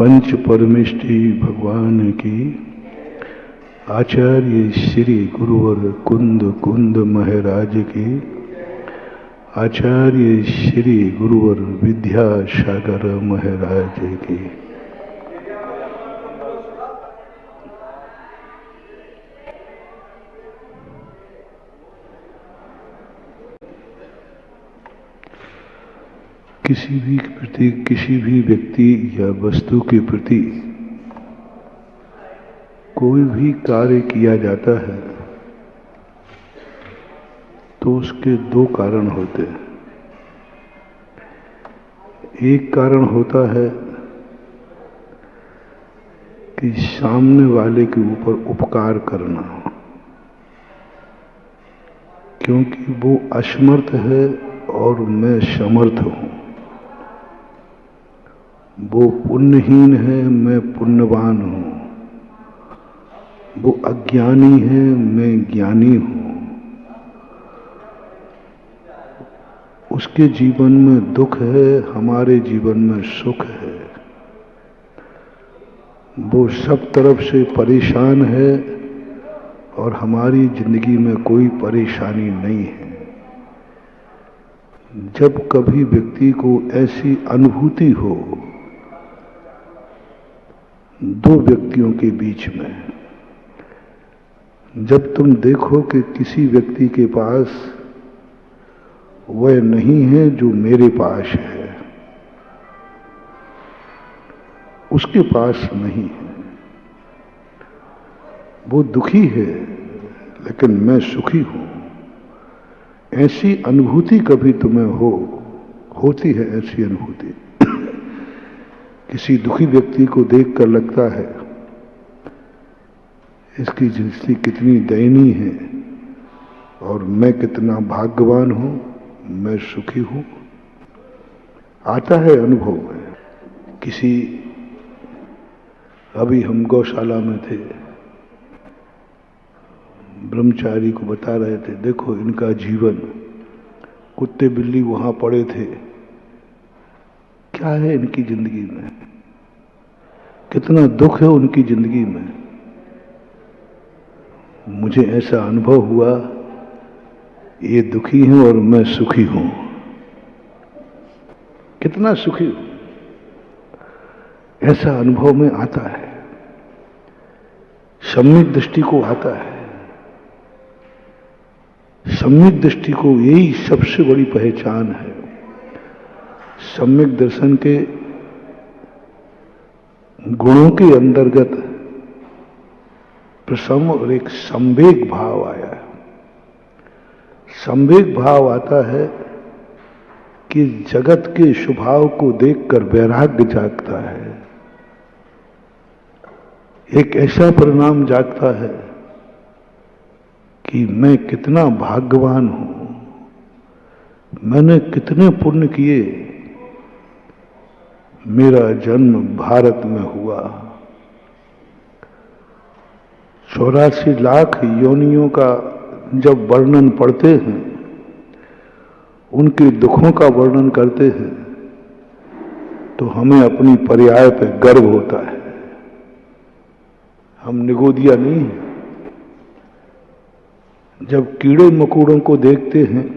पंच परमेष्टि भगवान की। आचार्य श्री गुरुवर कुंद कुंद महाराज की। आचार्य श्री गुरुवर विद्यासागर महाराज की। किसी भी प्रति, किसी भी व्यक्ति या वस्तु के प्रति कोई भी कार्य किया जाता है तो उसके दो कारण होते हैं। एक कारण होता है कि सामने वाले के ऊपर उपकार करना, क्योंकि वो असमर्थ है और मैं समर्थ हूं। वो पुण्यहीन है, मैं पुण्यवान हूं। वो अज्ञानी है, मैं ज्ञानी हूं। उसके जीवन में दुख है, हमारे जीवन में सुख है। वो सब तरफ से परेशान है और हमारी जिंदगी में कोई परेशानी नहीं है। जब कभी व्यक्ति को ऐसी अनुभूति हो दो व्यक्तियों के बीच में, जब तुम देखो कि किसी व्यक्ति के पास वह नहीं है जो मेरे पास है, उसके पास नहीं है, वो दुखी है लेकिन मैं सुखी हूं, ऐसी अनुभूति कभी तुम्हें होती है? ऐसी अनुभूति किसी दुखी व्यक्ति को देखकर लगता है इसकी जिंदगी कितनी दयनीय है और मैं कितना भाग्यवान हूं, मैं सुखी हूं। आता है अनुभव में। किसी, अभी हम गौशाला में थे, ब्रह्मचारी को बता रहे थे, देखो इनका जीवन, कुत्ते बिल्ली वहां पड़े थे, क्या है इनकी जिंदगी में, कितना दुख है उनकी जिंदगी में। मुझे ऐसा अनुभव हुआ ये दुखी हैं और मैं सुखी हूं। कितना सुखी हूं, ऐसा अनुभव में आता है। सम्यक दृष्टि को आता है। सम्यक दृष्टि को यही सबसे बड़ी पहचान है। सम्यक दर्शन के गुणों के अंतर्गत प्रसम और एक संवेग भाव आया है। संवेग भाव आता है कि जगत के स्वभाव को देखकर वैराग्य जागता है। एक ऐसा परिणाम जागता है कि मैं कितना भाग्यवान हूं, मैंने कितने पुण्य किए, मेरा जन्म भारत में हुआ। 84 लाख योनियों का जब वर्णन पढ़ते हैं, उनके दुखों का वर्णन करते हैं, तो हमें अपनी पर्याय पे गर्व होता है। हम निगोदिया नहीं हैं। जब कीड़े मकोड़ों को देखते हैं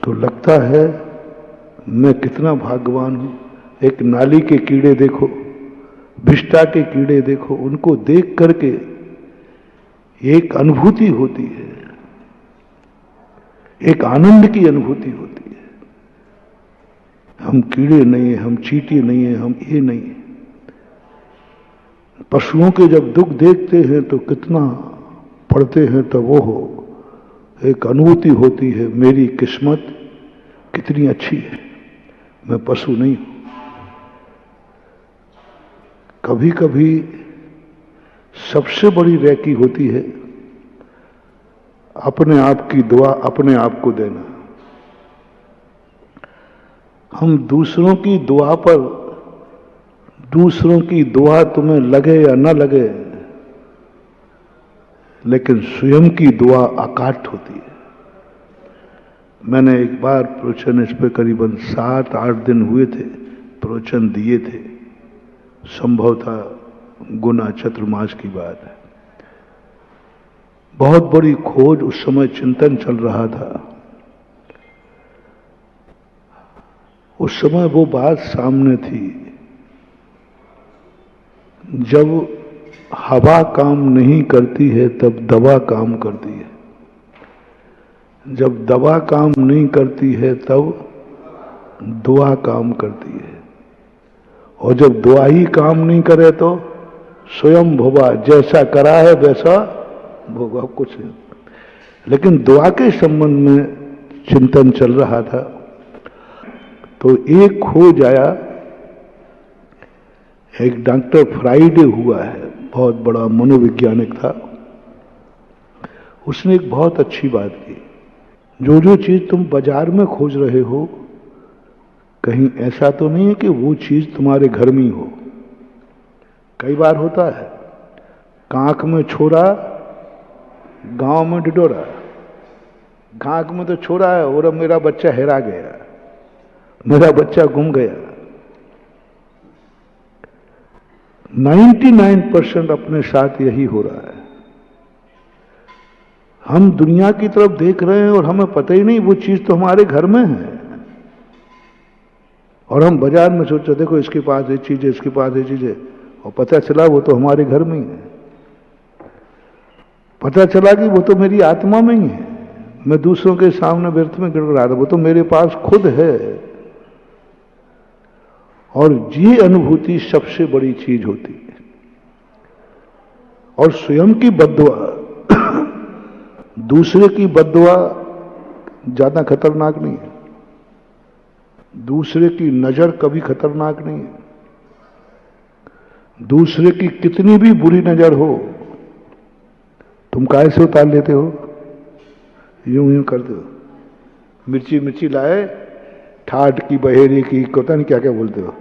तो लगता है मैं कितना भाग्यवान हूं। एक नाली के कीड़े देखो, विष्टा के कीड़े देखो, उनको देख करके एक अनुभूति होती है, एक आनंद की अनुभूति होती है। हम कीड़े नहीं है, हम चींटी नहीं है, हम ये नहीं है। पशुओं के जब दुख देखते हैं तो कितना पढ़ते हैं, तो वो एक अनुभूति होती है, मेरी किस्मत कितनी अच्छी है, मैं पशु नहीं हूं। कभी कभी सबसे बड़ी रैकी होती है अपने आप की दुआ अपने आप को देना। हम दूसरों की दुआ पर, दूसरों की दुआ तुम्हें लगे या न लगे, लेकिन स्वयं की दुआ अकाट होती है। मैंने एक बार प्रवचन, इस पे करीबन 7-8 दिन हुए थे, प्रवचन दिए थे। संभवतः गुना चतुर्मास की बात है। बहुत बड़ी खोज, उस समय चिंतन चल रहा था। उस समय वो बात सामने थी, जब हवा काम नहीं करती है तब दवा काम करती है, जब दवा काम नहीं करती है तब दुआ काम करती है, और जब दुआ ही काम नहीं करे तो स्वयं भोगा, जैसा करा है वैसा भोगा, कुछ नहीं। लेकिन दुआ के संबंध में चिंतन चल रहा था, तो एक खोज आया। एक डॉक्टर फ्राइडे हुआ है, बहुत बड़ा मनोवैज्ञानिक था। उसने एक बहुत अच्छी बात की, जो चीज तुम बाजार में खोज रहे हो, कहीं ऐसा तो नहीं है कि वो चीज तुम्हारे घर में ही हो। कई बार होता है, कांख में छोरा, गांव में डिडोरा। कांख में तो छोरा है और मेरा बच्चा हेरा गया, मेरा बच्चा गुम गया। 99% अपने साथ यही हो रहा है। हम दुनिया की तरफ देख रहे हैं और हमें पता ही नहीं वो चीज तो हमारे घर में है, और हम बाजार में सोचते देखो इसके पास ये चीज है, इसके पास ये चीज है, और पता चला वो तो हमारे घर में ही है। पता चला कि वो तो मेरी आत्मा में ही है, मैं दूसरों के सामने व्यर्थ में गिड़गिड़ा रहा था, वो तो मेरे पास खुद है। और ये अनुभूति सबसे बड़ी चीज होती है। और स्वयं की बद्दुआ दूसरे की बद्दुआ ज्यादा खतरनाक नहीं है। दूसरे की नजर कभी खतरनाक नहीं है। दूसरे की कितनी भी बुरी नजर हो, तुम काहे से उतार लेते हो, यूं यूं करते हो। मिर्ची मिर्ची लाए, ठाट की, बहेरी की, पता नहीं क्या क्या बोलते हो।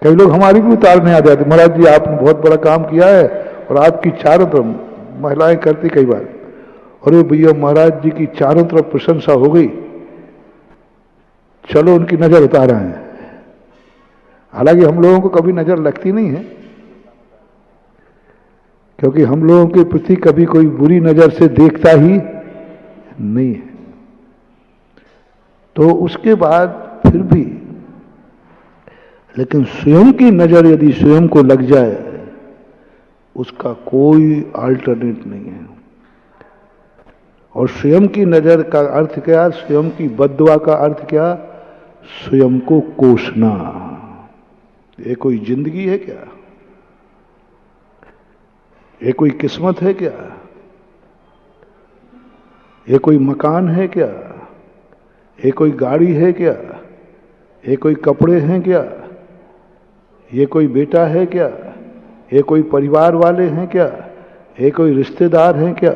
कई लोग हमारी भी उतारने आ जाते, महाराज जी आपने बहुत बड़ा काम किया है, और आपकी चारों तरफ महिलाएं करती कई बार, अरे भैया महाराज जी की चारों तरफ प्रशंसा हो गई, चलो उनकी नजर उतार रहे हैं। हालांकि हम लोगों को कभी नजर लगती नहीं है, क्योंकि हम लोगों के प्रति कभी कोई बुरी नजर से देखता ही नहीं है। तो उसके बाद फिर भी, लेकिन स्वयं की नजर यदि स्वयं को लग जाए, उसका कोई अल्टरनेट नहीं है। और स्वयं की नजर का अर्थ क्या, स्वयं की बद्दुआ का अर्थ क्या, स्वयं को कोसना। ये कोई जिंदगी है क्या? ये कोई किस्मत है क्या? ये कोई मकान है क्या? ये कोई गाड़ी है क्या? ये कोई कपड़े हैं क्या? ये कोई बेटा है क्या? ये कोई परिवार वाले हैं क्या? ये कोई रिश्तेदार हैं क्या?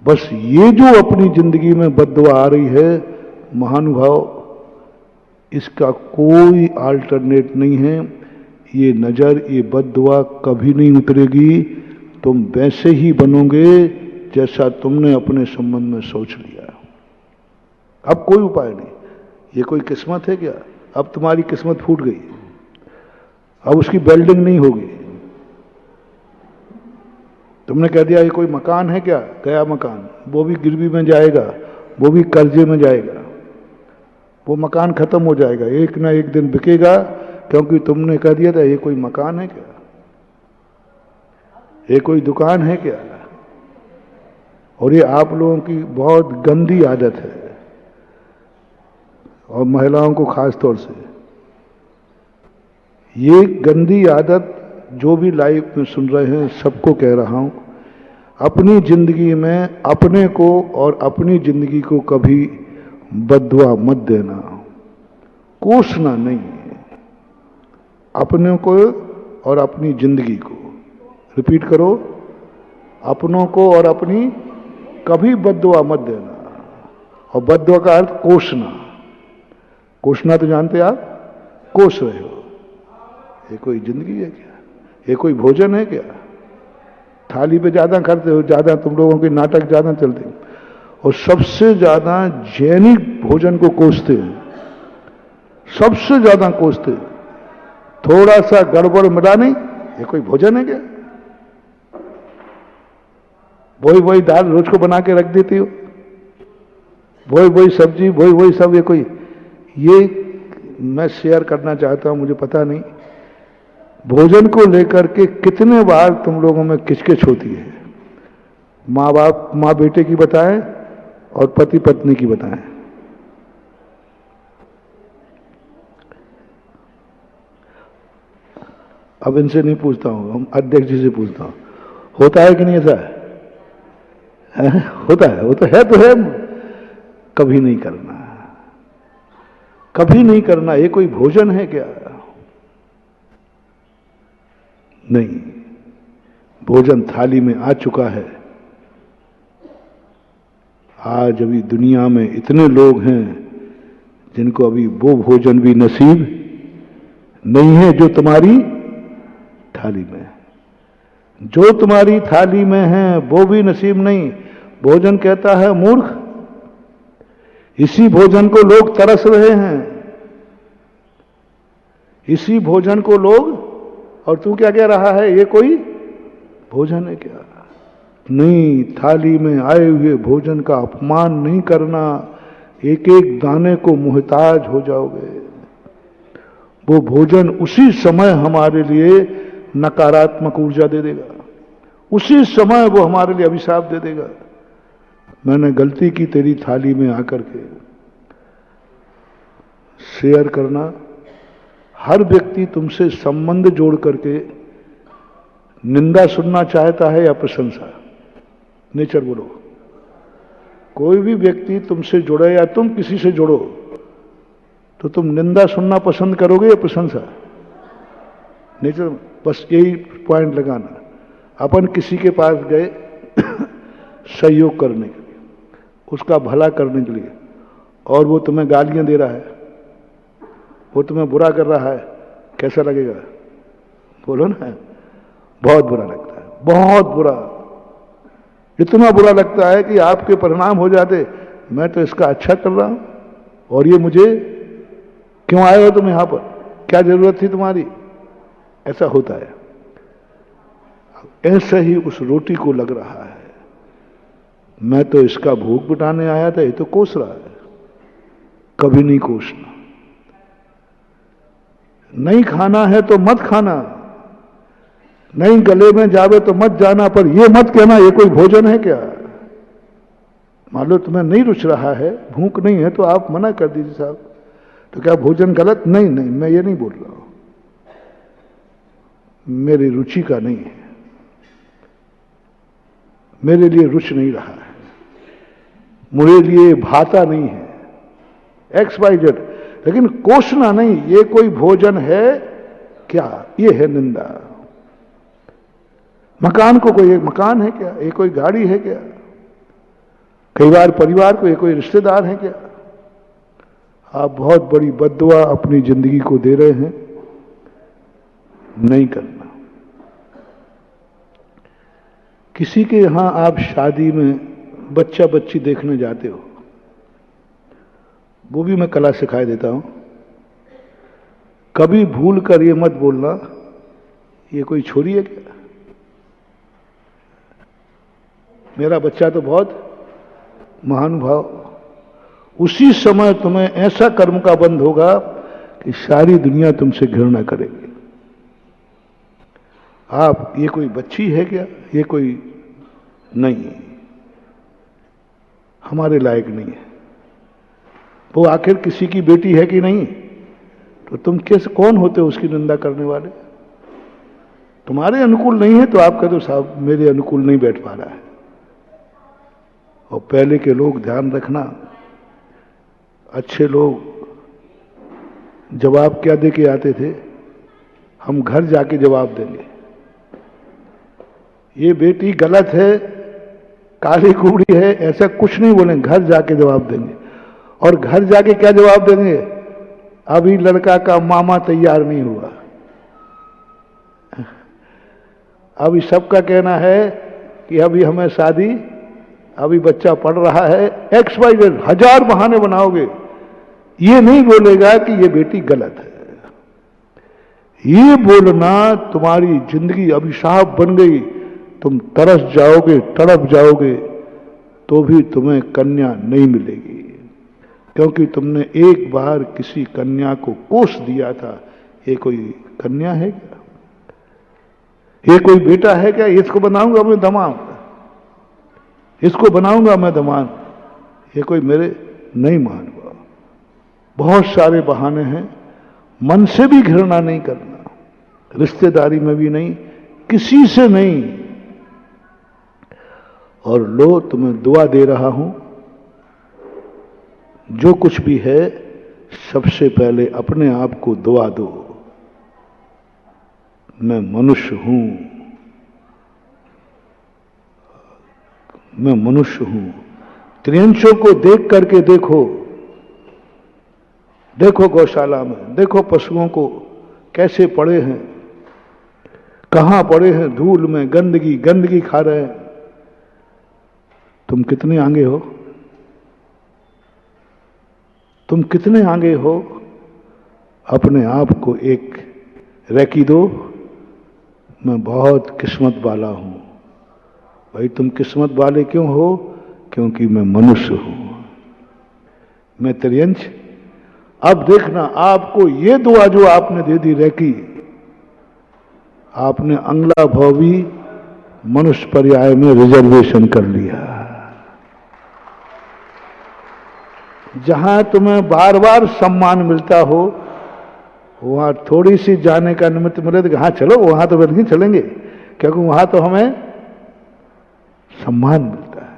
बस ये जो अपनी जिंदगी में बद्दुआ आ रही है, महानुभाव, इसका कोई अल्टरनेट नहीं है। ये नजर, ये बद्दुआ कभी नहीं उतरेगी। तुम वैसे ही बनोगे जैसा तुमने अपने संबंध में सोच लिया। अब कोई उपाय नहीं। ये कोई किस्मत है क्या? अब तुम्हारी किस्मत फूट गई, अब उसकी बिल्डिंग नहीं होगी। तुमने कह दिया ये कोई मकान है क्या? गया मकान, वो भी गिरवी में जाएगा, वो भी कर्जे में जाएगा, वो मकान खत्म हो जाएगा, एक ना एक दिन बिकेगा, क्योंकि तुमने कह दिया था ये कोई मकान है क्या, ये कोई दुकान है क्या। और ये आप लोगों की बहुत गंदी आदत है, और महिलाओं को खास तौर से ये गंदी आदत, जो भी लाइव में सुन रहे हैं सबको कह रहा हूं, अपनी जिंदगी में अपने को और अपनी जिंदगी को कभी बद्दुआ मत देना, कोसना नहीं है। अपने को और अपनी जिंदगी को, रिपीट करो, अपनों को और अपनी, कभी बद्दुआ मत देना। और बद्दुआ का अर्थ कोसना। कोसना तो जानते आप, कोस रहे हो। ये कोई जिंदगी है क्या? ये कोई भोजन है क्या? थाली पे ज्यादा करते हो, ज्यादा तुम लोगों के नाटक ज्यादा चलते हैं, और सबसे ज्यादा जैनिक भोजन को कोसते हैं, सबसे ज्यादा कोसते हैं। थोड़ा सा गड़बड़ मिला नहीं, ये कोई भोजन है क्या? वही दाल रोज को बना के रख देती हो, वही सब्जी, वही सब, ये मैं शेयर करना चाहता हूं। मुझे पता नहीं भोजन को लेकर के कितने बार तुम लोगों में किचकिच होती है। माँ बेटे की बताएं और पति पत्नी की बताएं। अब इनसे नहीं पूछता हूं, हम अध्यक्ष जी से पूछता हूं, होता है कि नहीं ऐसा? होता है, वो तो है। कभी नहीं करना, कभी नहीं करना। ये कोई भोजन है क्या? नहीं, भोजन थाली में आ चुका है। आज अभी दुनिया में इतने लोग हैं जिनको अभी वो भोजन भी नसीब नहीं है जो तुम्हारी थाली में है। जो तुम्हारी थाली में है वो भी नसीब नहीं। भोजन कहता है मूर्ख, इसी भोजन को लोग तरस रहे हैं, इसी भोजन को लोग, और तू क्या कह रहा है ये कोई भोजन है क्या? नहीं, थाली में आए हुए भोजन का अपमान नहीं करना, एक एक दाने को मुहताज हो जाओगे। वो भोजन उसी समय हमारे लिए नकारात्मक ऊर्जा दे देगा, उसी समय वो हमारे लिए अभिशाप दे देगा। मैंने गलती की तेरी थाली में आकर के। शेयर करना, हर व्यक्ति तुमसे संबंध जोड़ करके निंदा सुनना चाहता है या प्रशंसा? नेचर बोलो। कोई भी व्यक्ति तुमसे जुड़े या तुम किसी से जुड़ो तो तुम निंदा सुनना पसंद करोगे या प्रशंसा? नेचर। बस यही पॉइंट लगाना। अपन किसी के पास गए सहयोग करने के लिए, उसका भला करने के लिए, और वो तुम्हें गालियां दे रहा है, वो तुम्हें बुरा कर रहा है, कैसा लगेगा? बोलो ना। बहुत बुरा लगता है, बहुत बुरा। इतना बुरा लगता है कि आपके परिणाम हो जाते, मैं तो इसका अच्छा कर रहा हूं और ये मुझे, क्यों आए हो तुम यहां पर, क्या जरूरत थी तुम्हारी? ऐसा होता है। ऐसे ही उस रोटी को लग रहा है, मैं तो इसका भूख बिठाने आया था, ये तो कोस रहा है। कभी नहीं कोसना। नहीं खाना है तो मत खाना, नहीं गले में जावे तो मत जाना, पर यह मत कहना ये कोई भोजन है क्या? मान लो तुम्हें नहीं रुच रहा है, भूख नहीं है, तो आप मना कर दीजिए साहब, तो क्या भोजन गलत? नहीं, मैं ये नहीं बोल रहा हूं, मेरी रुचि का नहीं है, मेरे लिए रुच नहीं रहा है, मुझे लिए भाता नहीं है, XYZ। लेकिन कोसना नहीं, ये कोई भोजन है क्या? ये है निंदा। मकान को कोई एक मकान है क्या? ये कोई गाड़ी है क्या? कई बार परिवार को ये कोई रिश्तेदार है क्या? आप बहुत बड़ी बद्दुआ अपनी जिंदगी को दे रहे हैं। नहीं करना। किसी के यहां आप शादी में बच्चा बच्ची देखने जाते हो, वो भी मैं कला सिखाई देता हूं। कभी भूल कर ये मत बोलना ये कोई छोरी है क्या? मेरा बच्चा तो बहुत महानुभाव। उसी समय तुम्हें ऐसा कर्म का बंध होगा कि सारी दुनिया तुमसे घृणा करेगी। आप, ये कोई बच्ची है क्या? ये कोई नहीं, हमारे लायक नहीं है। वो आखिर किसी की बेटी है कि नहीं? तो तुम कौन होते हो उसकी निंदा करने वाले? तुम्हारे अनुकूल नहीं है तो आप कहते हो साहब मेरे अनुकूल नहीं बैठ पा रहा है। और पहले के लोग, ध्यान रखना, अच्छे लोग जवाब क्या दे के आते थे? हम घर जाके जवाब देंगे, ये बेटी गलत है, काली कुड़ी है, ऐसा कुछ नहीं बोलेंगे, घर जाके जवाब देंगे। और घर जाके क्या जवाब देंगे? अभी लड़का का मामा तैयार नहीं हुआ। अभी सबका कहना है कि अभी हमें शादी, अभी बच्चा पढ़ रहा है, XYZ, 1000 बहाने बनाओगे, ये नहीं बोलेगा कि ये बेटी गलत है, ये बोलना तुम्हारी जिंदगी अभिशाप बन गई, तुम तरस जाओगे, तड़प जाओगे, तो भी तुम्हें कन्या नहीं मिलेगी, क्योंकि तुमने एक बार किसी कन्या को कोस दिया था। ये कोई कन्या है क्या? ये कोई बेटा है क्या? इसको बनाऊंगा मैं दमाद, इसको बनाऊंगा मैं दमाद, ये कोई मेरे नहीं मान हुआ। बहुत सारे बहाने हैं। मन से भी घृणा नहीं करना, रिश्तेदारी में भी नहीं, किसी से नहीं। और लो तुम्हें दुआ दे रहा हूं, जो कुछ भी है सबसे पहले अपने आप को दुआ दो। मैं मनुष्य हूं, मैं मनुष्य हूं। त्रियंशों को देख करके देखो, देखो गौशाला में, देखो पशुओं को कैसे पड़े हैं, कहां पड़े हैं, धूल में, गंदगी गंदगी खा रहे हैं। तुम कितने आगे हो? तुम कितने आगे हो? अपने आप को एक रेकी दो, मैं बहुत किस्मत वाला हूं। भाई तुम किस्मत वाले क्यों हो? क्योंकि मैं मनुष्य हूं, मैं त्रियंश। अब देखना, आपको ये दुआ जो आपने दे दी रेकी, आपने अंगला भौवी मनुष्य पर्याय में रिजर्वेशन कर लिया। जहां तुम्हें बार बार सम्मान मिलता हो, वहां थोड़ी सी जाने का निमित्त मिले तो हाँ चलो, वहां तो नहीं चलेंगे, क्योंकि वहां तो हमें सम्मान मिलता है।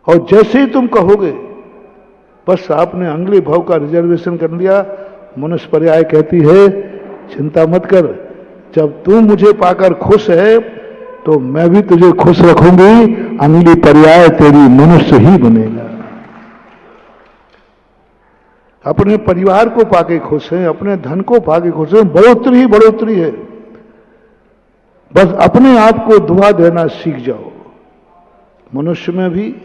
और जैसे ही तुम कहोगे बस आपने अंगली भाव का रिजर्वेशन कर लिया, मनुष्य पर्याय कहती है चिंता मत कर, जब तू मुझे पाकर खुश है तो मैं भी तुझे खुश रखूंगी, अंगली पर्याय तेरी मनुष्य ही बनेगा। अपने परिवार को पाके खुश हैं, अपने धन को पाके खुश हैं, बढ़ोतरी ही बढ़ोतरी है। बस अपने आप को दुआ देना सीख जाओ। मनुष्य में भी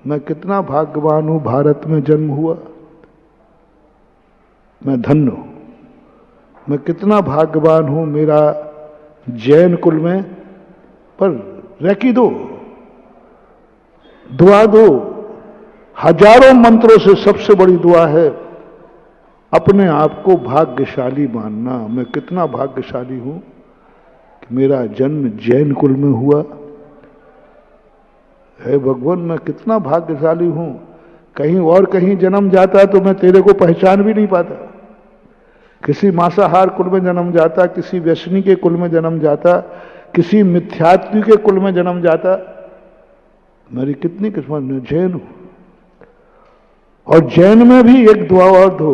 मैं कितना भाग्यवान हूं, भारत में जन्म हुआ, मैं धन्य हूं। मैं कितना भाग्यवान हूं, मेरा जैन कुल में। पर रेकी दो, दुआ दो। हजारों मंत्रों से सबसे बड़ी दुआ है अपने आप को भाग्यशाली मानना। मैं कितना भाग्यशाली हूं कि मेरा जन्म जैन कुल में हुआ। हे भगवान, मैं कितना भाग्यशाली हूं। कहीं और कहीं जन्म जाता तो मैं तेरे को पहचान भी नहीं पाता। किसी मांसाहार कुल में जन्म जाता, किसी व्यसनी के कुल में जन्म जाता, किसी मिथ्यात्वी के कुल में जन्म जाता। मेरी कितनी किस्मत, मैं जैन हूं। और जैन में भी एक दुआ और दो,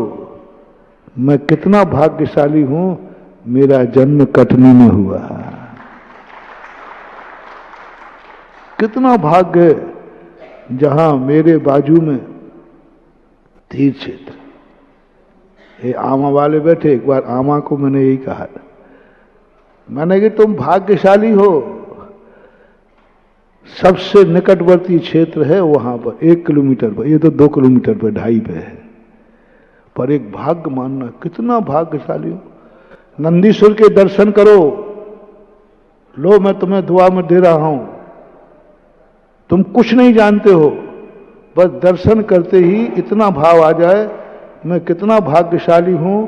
मैं कितना भाग्यशाली हूं, मेरा जन्म कटनी में हुआ। कितना भाग्य है जहां मेरे बाजू में तीर्थ क्षेत्र। ये आमा वाले बैठे, एक बार आमा को मैंने यही कहा, मैंने कि तुम भाग्यशाली हो, सबसे निकटवर्ती क्षेत्र है वहां पर 1 किलोमीटर पर, ये तो 2 किलोमीटर पर, 2.5 पे है, पर एक भाग्य मानना, कितना भाग्यशाली हो। नंदीश्वर के दर्शन करो, लो मैं तुम्हें दुआ में दे रहा हूं। तुम कुछ नहीं जानते हो, बस दर्शन करते ही इतना भाव आ जाए, मैं कितना भाग्यशाली हूं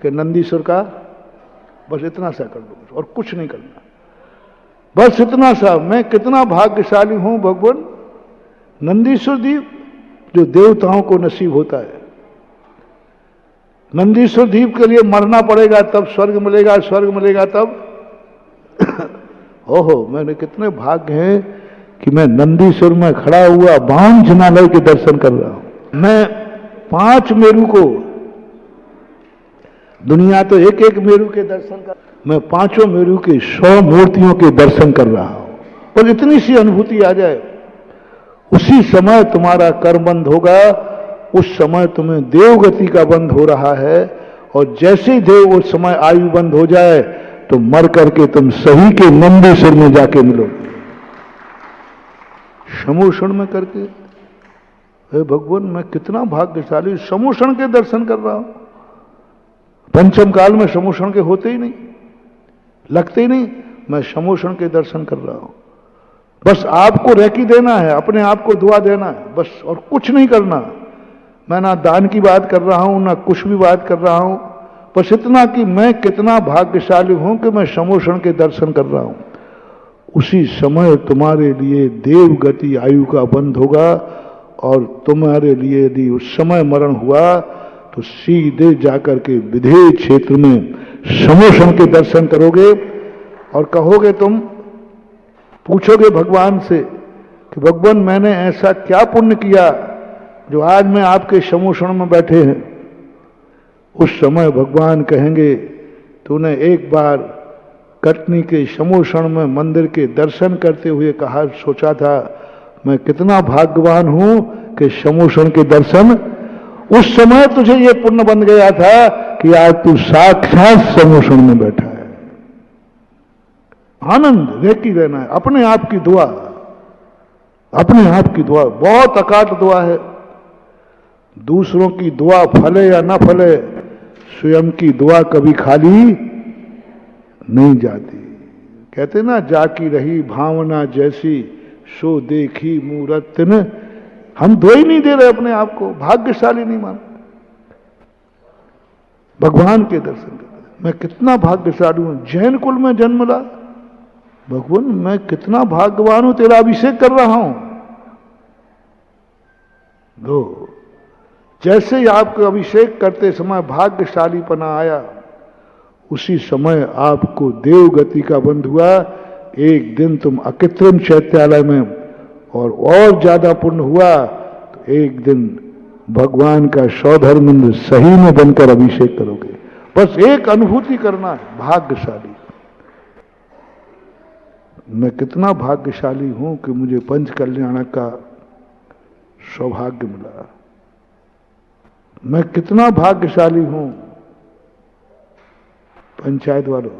कि नंदीश्वर का, बस इतना सा कर लो और कुछ नहीं करना, बस इतना सा, मैं कितना भाग्यशाली हूं भगवान। नंदीश्वर द्वीप जो देवताओं को नसीब होता है, नंदीश्वर द्वीप के लिए मरना पड़ेगा तब स्वर्ग मिलेगा, स्वर्ग मिलेगा तब। ओहो, मैंने कितने भाग्य हैं कि मैं नंदीश्वर में खड़ा हुआ बांझनालय के दर्शन कर रहा हूं। मैं 5 मेरू को, दुनिया तो एक एक मेरू के दर्शन कर, मैं 5 मेरू की 100 मूर्तियों के दर्शन कर रहा हूं। और इतनी सी अनुभूति आ जाए, उसी समय तुम्हारा कर्म बंद होगा, उस समय तुम्हें देवगति का बंद हो रहा है। और जैसे ही देव उस समय आयु बंद हो जाए तो मर करके तुम सही के नंदीश्वर में जाके मिलोगे, समूषण में करके। हे भगवान, मैं कितना भाग्यशाली, समूषण के दर्शन कर रहा हूं। पंचम काल में समोषण के होते ही नहीं, लगते ही नहीं। मैं समोषण के दर्शन कर रहा हूं। बस आपको रेकी देना है, अपने आप को दुआ देना है बस, और कुछ नहीं करना। मैं ना दान की बात कर रहा हूं, ना कुछ भी बात कर रहा हूं, बस इतना कि मैं कितना भाग्यशाली हूं कि मैं समोषण के दर्शन कर रहा हूं। उसी समय तुम्हारे लिए देव गति आयु का बंध होगा, और तुम्हारे लिए यदि उस समय मरण हुआ तो सीधे जाकर के विधेय क्षेत्र में समोषण के दर्शन करोगे, और कहोगे, तुम पूछोगे भगवान से कि भगवान मैंने ऐसा क्या पुण्य किया जो आज मैं आपके समोषण में बैठे हैं। उस समय भगवान कहेंगे, तूने एक बार कटनी के समोषण में मंदिर के दर्शन करते हुए कहा, सोचा था मैं कितना भाग्यवान हूं कि समोषण के दर्शन, उस समय तुझे ये पुण्य बन गया था कि आज तू साक्षात समोषण में बैठा है। आनंद रेकी रहना है, अपने आप की दुआ, अपने आप की दुआ बहुत अकाट दुआ है। दूसरों की दुआ फले या ना फले, स्वयं की दुआ कभी खाली नहीं जाती। कहते ना, जाकी रही भावना जैसी सो देखी मूरत न। हम दुआ ही नहीं दे रहे अपने आप को, भाग्यशाली नहीं मान, भगवान के दर्शन करते। मैं कितना भाग्यशाली हूं, जैन कुल में जन्म ला, भगवान मैं कितना भाग्यवान हूं, तेरा अभिषेक कर रहा हूं। दो, जैसे ही आपको अभिषेक करते समय भाग्यशालीपना आया, उसी समय आपको देव गति का बंध हुआ। एक दिन तुम अकृत्रिम चैत्यालय में, और ज्यादा पुण्य हुआ तो एक दिन भगवान का सौधर्म सही में बनकर अभिषेक करोगे। बस एक अनुभूति करना है, भाग्यशाली। मैं कितना भाग्यशाली हूं कि मुझे पंच कल्याण का सौभाग्य मिला। मैं कितना भाग्यशाली हूं। पंचायत वालों,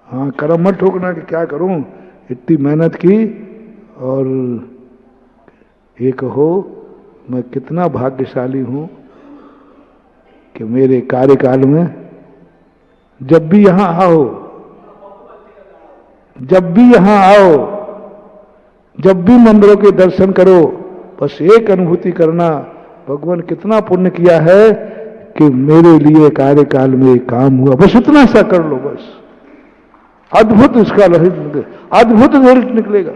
हाँ कर्म मत ठोकना कि क्या करूं, इतनी मेहनत की, और ये कहो मैं कितना भाग्यशाली हूं कि मेरे कार्यकाल में जब भी यहां आओ, जब भी यहां आओ, जब भी मंदिरों के दर्शन करो, बस एक अनुभूति करना, भगवान कितना पुण्य किया है कि मेरे लिए कार्यकाल में काम हुआ। बस इतना सा कर लो, बस अद्भुत इसका अद्भुत रिजल्ट निकलेगा।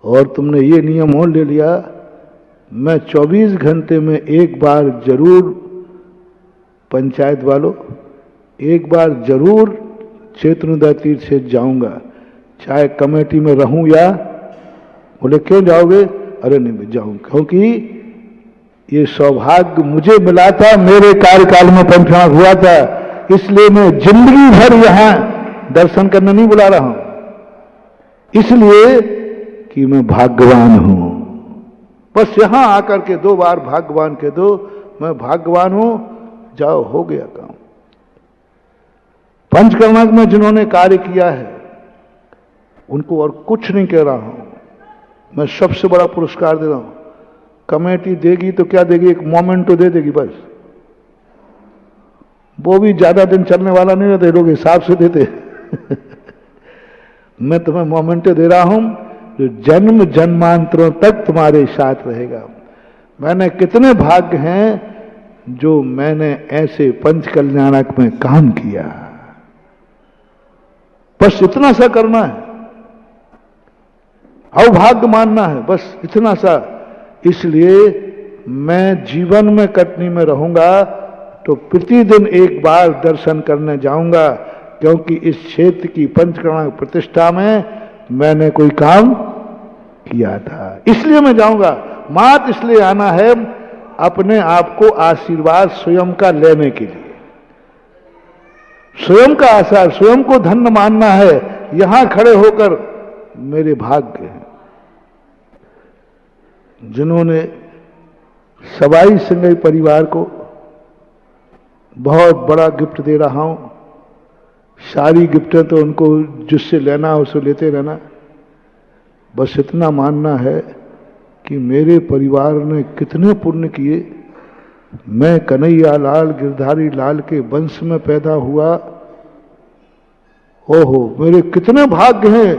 और तुमने ये नियम और ले लिया, मैं 24 घंटे में एक बार जरूर, पंचायत वालों एक बार जरूर चैतन्योदय तीर्थ से जाऊंगा, चाहे कमेटी में रहूं या। बोले क्यों जाओगे? अरे नहीं जाऊं, क्योंकि ये सौभाग्य मुझे मिला था, मेरे कार्यकाल में पंचनाथ हुआ था, इसलिए मैं जिंदगी भर यहां दर्शन करने नहीं बुला रहा हूं, इसलिए कि मैं भाग्यवान हूं। बस यहां आकर के 2 बार भाग्यवान कह दो, मैं भाग्यवान हूं, जाओ हो गया काम। पंचकर्माक में जिन्होंने कार्य किया है उनको और कुछ नहीं कह रहा हूं, मैं सबसे बड़ा पुरस्कार दे रहा हूं। कमेटी देगी तो क्या देगी, एक मोमेंट तो दे देगी बस, वो भी ज्यादा दिन चलने वाला नहीं रहते, लोग हिसाब से देते मैं तुम्हें मोमेंट दे रहा हूं जो जन्म जन्मांतरों तक तुम्हारे साथ रहेगा। मैंने कितने भाग्य हैं जो मैंने ऐसे पंच कल्याणक में काम किया। बस इतना सा करना है, अभाग्य मानना है, बस इतना सा। इसलिए मैं जीवन में कटनी में रहूंगा तो प्रतिदिन एक बार दर्शन करने जाऊंगा, क्योंकि इस क्षेत्र की पंचकर्मा प्रतिष्ठा में मैंने कोई काम किया था, इसलिए मैं जाऊंगा। मात्र इसलिए आना है अपने आप को आशीर्वाद स्वयं का लेने के लिए, स्वयं का आशीर्वाद, स्वयं को धन्य मानना है। यहां खड़े होकर मेरे भाग्य हैं। जिन्होंने सवाई संगई परिवार को बहुत बड़ा गिफ्ट दे रहा हूं, सारी गिफ्टें तो उनको जिससे लेना है उसे लेते रहना, बस इतना मानना है कि मेरे परिवार ने कितने पुण्य किए मैं कन्हैया लाल गिरधारी लाल के वंश में पैदा हुआ। ओहो, मेरे कितने भाग्य हैं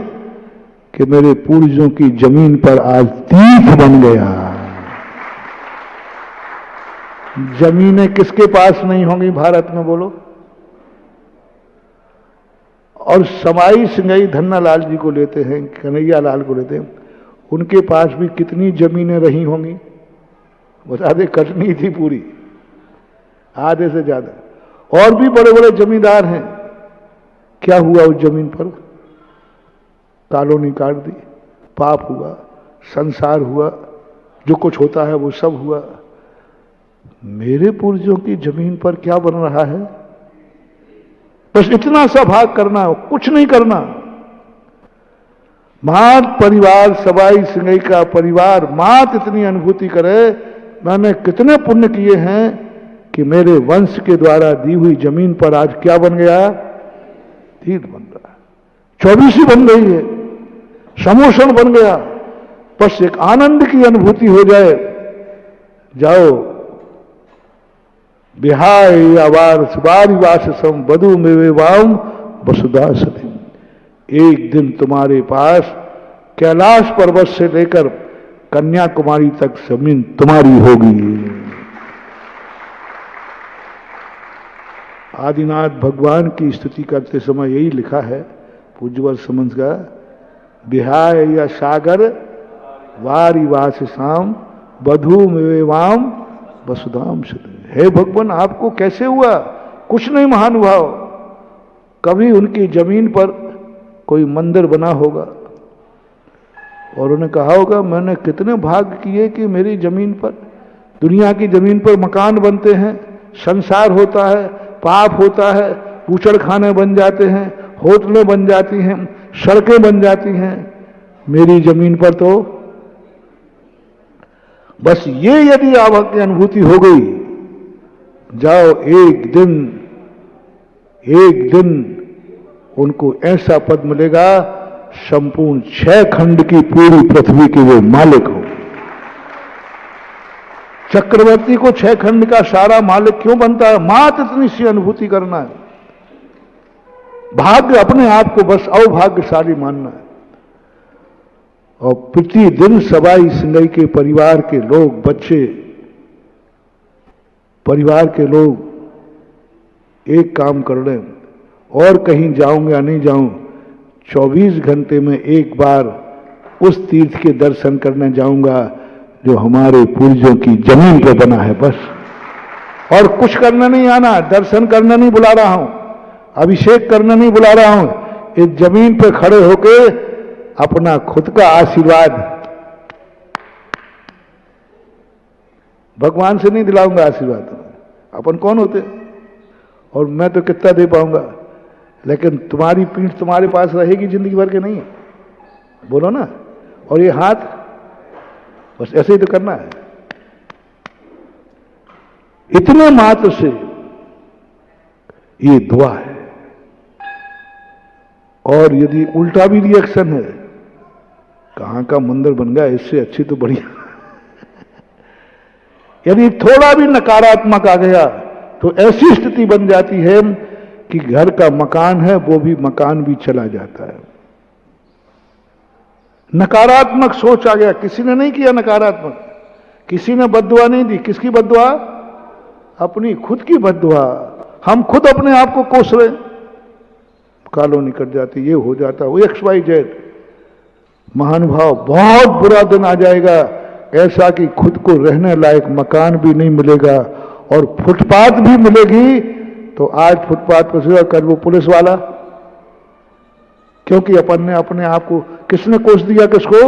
कि मेरे पूर्वजों की जमीन पर आज तीर्थ बन गया। जमीनें किसके पास नहीं होंगी भारत में, बोलो? और समाई सिंगाई धन्ना लाल जी को लेते हैं, कन्हैया लाल को लेते हैं, उनके पास भी कितनी जमीनें रही होंगी? बता दे, कटनी थी पूरी, आधे से ज्यादा। और भी बड़े बड़े जमींदार हैं, क्या हुआ उस जमीन पर? कॉलोनी काट दी, पाप हुआ, संसार हुआ, जो कुछ होता है वो सब हुआ। मेरे पूर्वजों की जमीन पर क्या बन रहा है? बस इतना सा भाग करना, कुछ नहीं करना। मात परिवार, सवाई सिंगाई का परिवार मात इतनी अनुभूति करे, मैंने कितने पुण्य किए हैं कि मेरे वंश के द्वारा दी हुई जमीन पर आज क्या बन गया? तीर्थ बन रहा है, 24 बन गई है, समोषण बन गया। बस एक आनंद की अनुभूति हो जाए। जाओ, बिहाय आवार सुबारिवास सम बधु में वाम वसुधा सती। एक दिन तुम्हारे पास कैलाश पर्वत से लेकर कन्याकुमारी तक जमीन तुम्हारी होगी। आदिनाथ भगवान की स्तुति करते समय यही लिखा है पूज्यवर समझ का, बिहाय या सागर वारिवास शाम बधू में वाम वसुधाम सती। हे भगवान, आपको कैसे हुआ? कुछ नहीं महानुभाव, कभी उनकी जमीन पर कोई मंदिर बना होगा और उन्हें कहा होगा मैंने कितने भाग्य किए कि मेरी जमीन पर, दुनिया की जमीन पर मकान बनते हैं, संसार होता है, पाप होता है, कूचड़ खाने बन जाते हैं, होटलें बन जाती हैं, सड़कें बन जाती हैं। मेरी जमीन पर तो बस ये यदि आपकी अनुभूति हो गई, जाओ एक दिन उनको ऐसा पद मिलेगा, संपूर्ण 6 खंड की पूरी पृथ्वी के वो मालिक हो। चक्रवर्ती को 6 खंड का सारा मालिक क्यों बनता है? मात इतनी सी अनुभूति करना है। भाग्य अपने आप को बस अभाग्यशाली मानना है। और प्रतिदिन सवाई सिंगाई के परिवार के लोग, बच्चे, परिवार के लोग एक काम कर रहे हैं, और कहीं जाऊं या नहीं जाऊं, 24 घंटे में एक बार उस तीर्थ के दर्शन करने जाऊंगा जो हमारे पूर्वजों की जमीन पर बना है, बस। और कुछ करना नहीं आना, दर्शन करना नहीं बुला रहा हूं, अभिषेक करना नहीं बुला रहा हूं, इस जमीन पर खड़े होके अपना खुद का आशीर्वाद भगवान से नहीं दिलाऊंगा आशीर्वाद। अपन कौन होते और मैं तो कितना दे पाऊंगा, लेकिन तुम्हारी पीठ तुम्हारे पास रहेगी जिंदगी भर के नहीं, बोलो ना। और ये हाथ बस ऐसे ही तो करना है, इतने मात्र से ये दुआ है। और यदि उल्टा भी रिएक्शन है, कहां का मंदिर बन गया, इससे अच्छी तो बढ़िया। यदि थोड़ा भी नकारात्मक आ गया तो ऐसी स्थिति बन जाती है कि घर का मकान है वो भी मकान भी चला जाता है। नकारात्मक सोच आ गया, किसी ने नहीं किया नकारात्मक, किसी ने बद्दुआ नहीं दी। किसकी बद्दुआ? अपनी खुद की बद्दुआ। हम खुद अपने आप को कोस रहे, कॉलोनी कट जाती, ये हो जाता, वो XYZ। महानुभाव, बहुत बुरा दिन आ जाएगा ऐसा कि खुद को रहने लायक मकान भी नहीं मिलेगा और फुटपाथ भी मिलेगी तो आज फुटपाथ पर से कल वो पुलिस वाला, क्योंकि अपन ने अपने आप को, किसने कोस दिया किसको?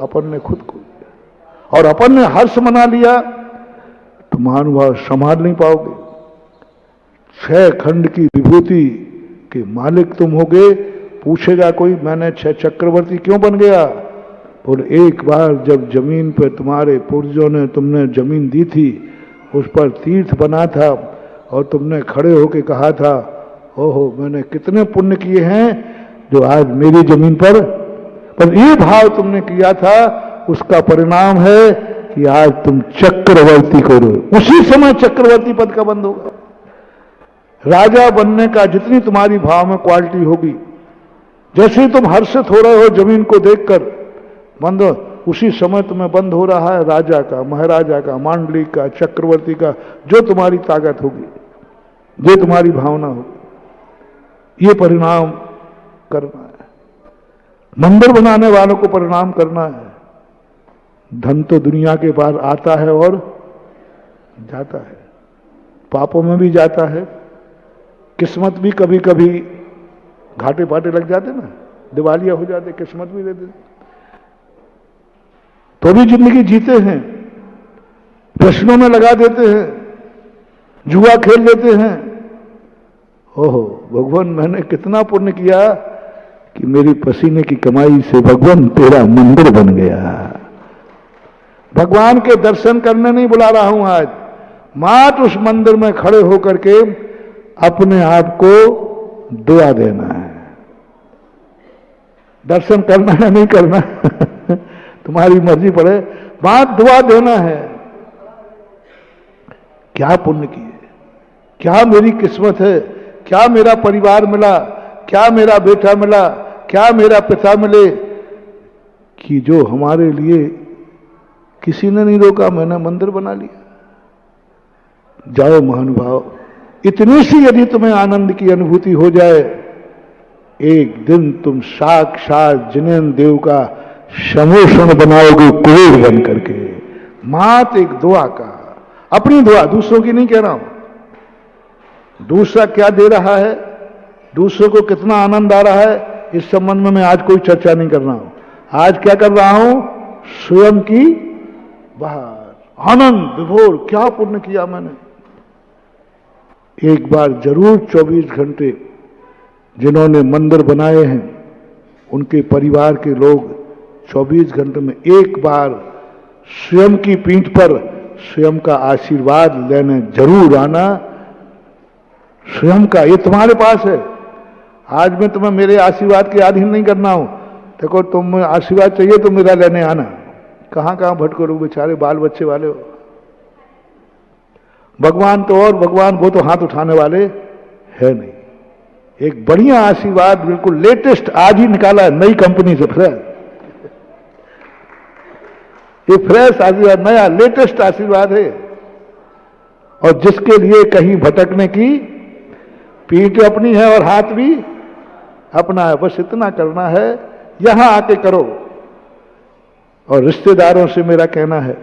अपन ने खुद को। और अपन ने हर्ष मना लिया तो महानुभाव संभाल नहीं पाओगे। 6 खंड की विभूति के मालिक तुम होगे। पूछेगा कोई मैंने 6 चक्रवर्ती क्यों बन गया? और एक बार जब जमीन पर तुम्हारे पूर्वजों ने, तुमने जमीन दी थी, उस पर तीर्थ बना था और तुमने खड़े होके कहा था ओहो मैंने कितने पुण्य किए हैं जो आज मेरी जमीन पर ये भाव तुमने किया था, उसका परिणाम है कि आज तुम चक्रवर्ती करो, उसी समय चक्रवर्ती पद का बंद होगा। राजा बनने का जितनी तुम्हारी भाव में क्वालिटी होगी, जैसे ही तुम हर्षित हो रहे हो जमीन को देखकर बंद, उसी समय तुम्हें बंद हो रहा है राजा का, महाराजा का, मांडलिक का, चक्रवर्ती का, जो तुम्हारी ताकत होगी, जो तुम्हारी भावना होगी। ये परिणाम करना है, मंदिर बनाने वालों को परिणाम करना है। धन तो दुनिया के पार आता है और जाता है, पापों में भी जाता है, किस्मत भी कभी कभी घाटे पाटे लग जाते ना, दिवालिया हो जाते, किस्मत भी दे देते, तो भी जिंदगी जीते हैं, प्रश्नों में लगा देते हैं, जुआ खेल लेते हैं। ओहो भगवान, मैंने कितना पुण्य किया कि मेरी पसीने की कमाई से भगवान तेरा मंदिर बन गया। भगवान के दर्शन करने नहीं बुला रहा हूं आज, मात्र उस मंदिर में खड़े होकर के अपने आप को दुआ देना है। दर्शन करना है नहीं करना तुम्हारी मर्जी पड़े, बात दुआ देना है। क्या पुण्य किए, क्या मेरी किस्मत है, क्या मेरा परिवार मिला, क्या मेरा बेटा मिला, क्या मेरा पिता मिले, कि जो हमारे लिए किसी ने नहीं रोका, मैंने मंदिर बना लिया। जाओ महानुभाव, इतनी सी यदि तुम्हें आनंद की अनुभूति हो जाए, एक दिन तुम साक्षात जिनेन्द्र देव का समोषण बनाओगे कुबेर बन करके। मात्र एक दुआ का, अपनी दुआ, दूसरों की नहीं कह रहा हूं। दूसरा क्या दे रहा है, दूसरों को कितना आनंद आ रहा है, इस संबंध में मैं आज कोई चर्चा नहीं कर रहा हूं। आज क्या कर रहा हूं, स्वयं की बाहर आनंद विभोर, क्या पुण्य किया मैंने। एक बार जरूर 24 घंटे जिन्होंने मंदिर बनाए हैं, उनके परिवार के लोग 24 घंटे में एक बार स्वयं की पीठ पर स्वयं का आशीर्वाद लेने जरूर आना। स्वयं का, ये तुम्हारे पास है। आज मैं तुम्हें मेरे आशीर्वाद के अधीन नहीं करना हूं। देखो, तुम आशीर्वाद चाहिए तो मेरा लेने आना। कहां कहां भटको लोग बेचारे, बाल बच्चे वाले हो। भगवान तो, और भगवान वो तो हाथ उठाने वाले है नहीं। एक बढ़िया आशीर्वाद बिल्कुल लेटेस्ट आज ही निकाला है नई कंपनी से, फ्रेश, ये फ्रेश आशीर्वाद, नया लेटेस्ट आशीर्वाद है। और जिसके लिए कहीं भटकने की पीठ अपनी है और हाथ भी अपना है, बस इतना करना है, यहां आके करो। और रिश्तेदारों से मेरा कहना है,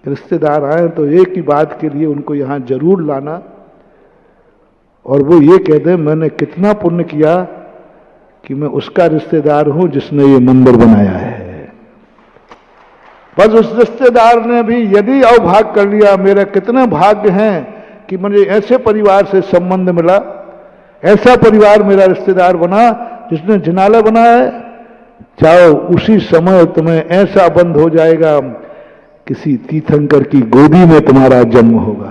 रिश्तेदार आए तो एक ही बात के लिए उनको यहां जरूर लाना, और वो ये कह दे मैंने कितना पुण्य किया कि मैं उसका रिश्तेदार हूं जिसने ये मंदिर बनाया है। बस उस रिश्तेदार ने भी यदि अवभाग कर लिया, मेरे कितने भाग्य हैं कि मुझे ऐसे परिवार से संबंध मिला, ऐसा परिवार मेरा रिश्तेदार बना जिसने जिनाला बनाया है। चाहो उसी समय तुम्हें ऐसा बंद हो जाएगा, किसी तीर्थंकर की गोदी में तुम्हारा जन्म होगा,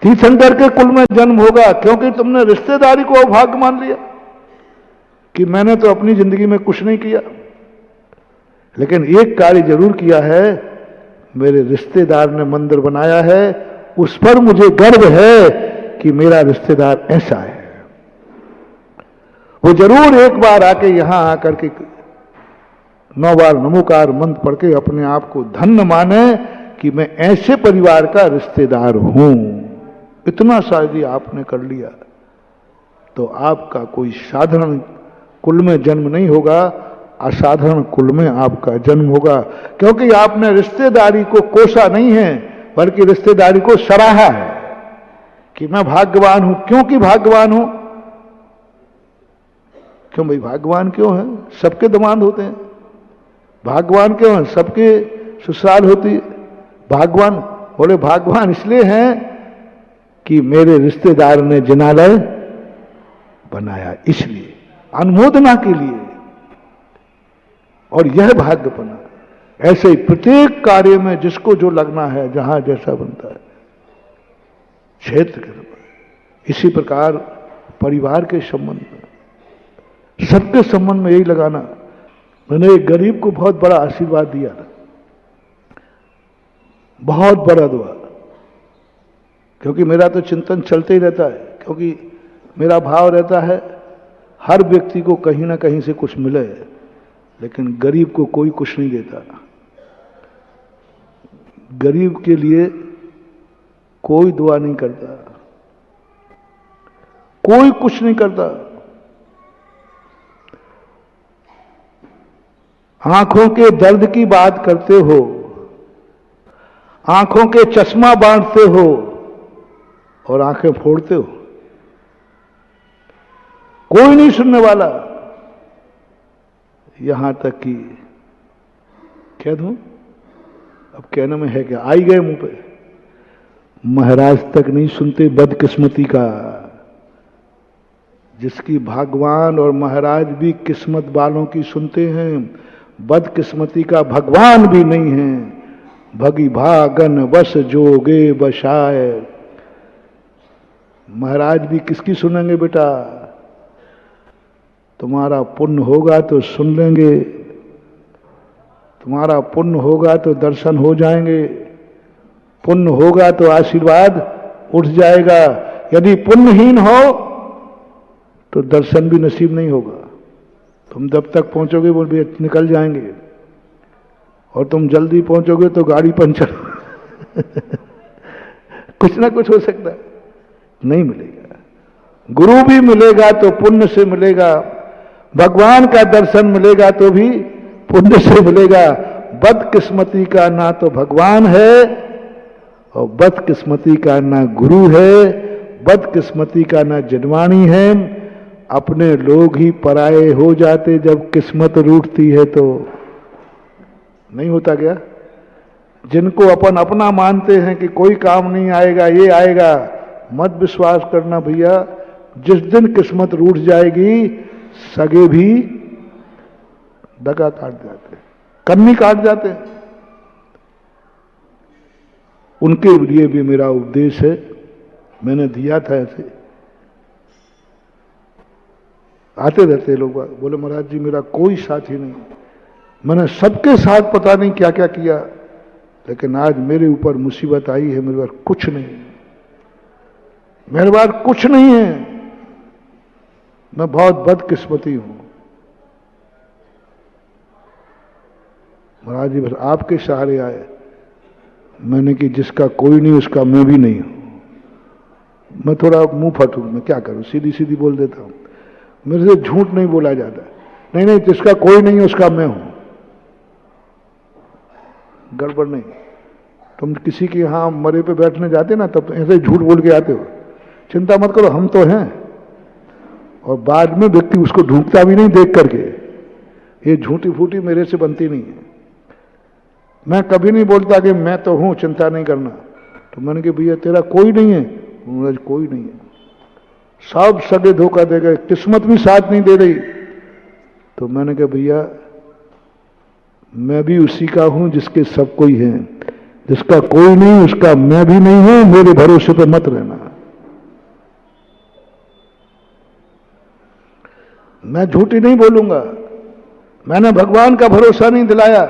तीर्थंकर के कुल में जन्म होगा, क्योंकि तुमने रिश्तेदारी को अभाग्य मान लिया कि मैंने तो अपनी जिंदगी में कुछ नहीं किया, लेकिन एक कार्य जरूर किया है, मेरे रिश्तेदार ने मंदिर बनाया है, उस पर मुझे गर्व है कि मेरा रिश्तेदार ऐसा है। वो जरूर एक बार आके यहां आकर के 9 बार नमोकार मंत्र पढ़ के अपने आप को धन्य माने कि मैं ऐसे परिवार का रिश्तेदार हूं। इतना सा यदि आपने कर लिया तो आपका कोई साधारण कुल में जन्म नहीं होगा, असाधारण कुल में आपका जन्म होगा, क्योंकि आपने रिश्तेदारी को कोसा नहीं है, बल्कि रिश्तेदारी को सराहा है कि मैं भाग्यवान हूं। क्योंकि भाग्यवान हूं, क्यों भाई भाग्यवान क्यों है? सबके दामाद होते हैं। भाग्यवान क्यों है? सबके ससुराल होती है। भाग्यवान बोले भाग्यवान इसलिए हैं कि मेरे रिश्तेदार ने जिनालय बनाया, इसलिए अनुमोदना के लिए। और यह भाग्य बना। ऐसे ही प्रत्येक कार्य में जिसको जो लगना है, जहां जैसा बनता है, क्षेत्र के इसी प्रकार परिवार के संबंध में, सबके संबंध में यही लगाना। मैंने एक गरीब को बहुत बड़ा आशीर्वाद दिया था, बहुत बड़ा दुआ, क्योंकि मेरा तो चिंतन चलते ही रहता है, क्योंकि मेरा भाव रहता है हर व्यक्ति को कहीं ना कहीं से कुछ मिले, लेकिन गरीब को कोई कुछ नहीं देता। गरीब के लिए कोई दुआ नहीं करता, कोई कुछ नहीं करता। आंखों के दर्द की बात करते हो, आंखों के चश्मा बांटते हो और आंखें फोड़ते हो, कोई नहीं सुनने वाला। यहां तक कि कह दूं, अब कहने में है क्या, आई गए मुंह पे, महाराज तक नहीं सुनते बदकिस्मती का। जिसकी भगवान और महाराज भी किस्मत वालों की सुनते हैं, बदकिस्मती का भगवान भी नहीं है। भगी भागन बस जोगे बशाए, महाराज भी किसकी सुनेंगे बेटा? तुम्हारा पुण्य होगा तो सुन लेंगे, तुम्हारा पुण्य होगा तो दर्शन हो जाएंगे, पुण्य होगा तो आशीर्वाद उठ जाएगा। यदि पुण्यहीन हो तो दर्शन भी नसीब नहीं होगा। तुम जब तक पहुंचोगे वो भी निकल जाएंगे, और तुम जल्दी पहुंचोगे तो गाड़ी पंचर कुछ ना कुछ हो सकता है, नहीं मिलेगा। गुरु भी मिलेगा तो पुण्य से मिलेगा, भगवान का दर्शन मिलेगा तो भी पुण्य से मिलेगा। बदकिस्मती का ना तो भगवान है और बदकिस्मती का ना गुरु है, बदकिस्मती का ना जनवाणी है। अपने लोग ही पराये हो जाते जब किस्मत रूठती है तो। नहीं होता क्या? जिनको अपन अपना मानते हैं कि कोई काम नहीं आएगा, ये आएगा, मत विश्वास करना भैया। जिस दिन किस्मत रूठ जाएगी, सगे भी डगा काट जाते, कन्नी काट जाते। उनके लिए भी मेरा उपदेश है, मैंने दिया था ऐसे। आते रहते लोग, बोले महाराज जी मेरा कोई साथी नहीं, मैंने सबके साथ पता नहीं क्या क्या किया, लेकिन आज मेरे ऊपर मुसीबत आई है, मेरे पास कुछ नहीं, मेरे पास कुछ नहीं है, मैं बहुत बदकिस्मती हूं। महाराज जी बस आपके सहारे आए। मैंने कि जिसका कोई नहीं उसका मैं भी नहीं हूं। मैं थोड़ा मुंह फटूं, मैं क्या करूं, सीधी सीधी बोल देता हूं। मेरे से झूठ नहीं बोला जाता। नहीं नहीं, जिसका कोई नहीं उसका मैं हूं। गड़बड़ नहीं। तुम किसी के यहां मरे पे बैठने जाते ना, तब ऐसे झूठ बोल के आते हो। चिंता मत करो, हम तो हैं। और बाद में व्यक्ति उसको ढूंढता भी नहीं देख करके। ये झूठी फूटी मेरे से बनती नहीं है। मैं कभी नहीं बोलता कि मैं तो हूं, चिंता नहीं करना। तो मैंने कहा भैया तेरा कोई नहीं है? कोई नहीं है, सब सगे धोखा दे गए, किस्मत भी साथ नहीं दे रही। तो मैंने कहा भैया मैं भी उसी का हूं जिसके सब कोई है, जिसका कोई नहीं उसका मैं भी नहीं हूं, मेरे भरोसे पे मत रहना। मैं झूठी नहीं बोलूंगा। मैंने भगवान का भरोसा नहीं दिलाया।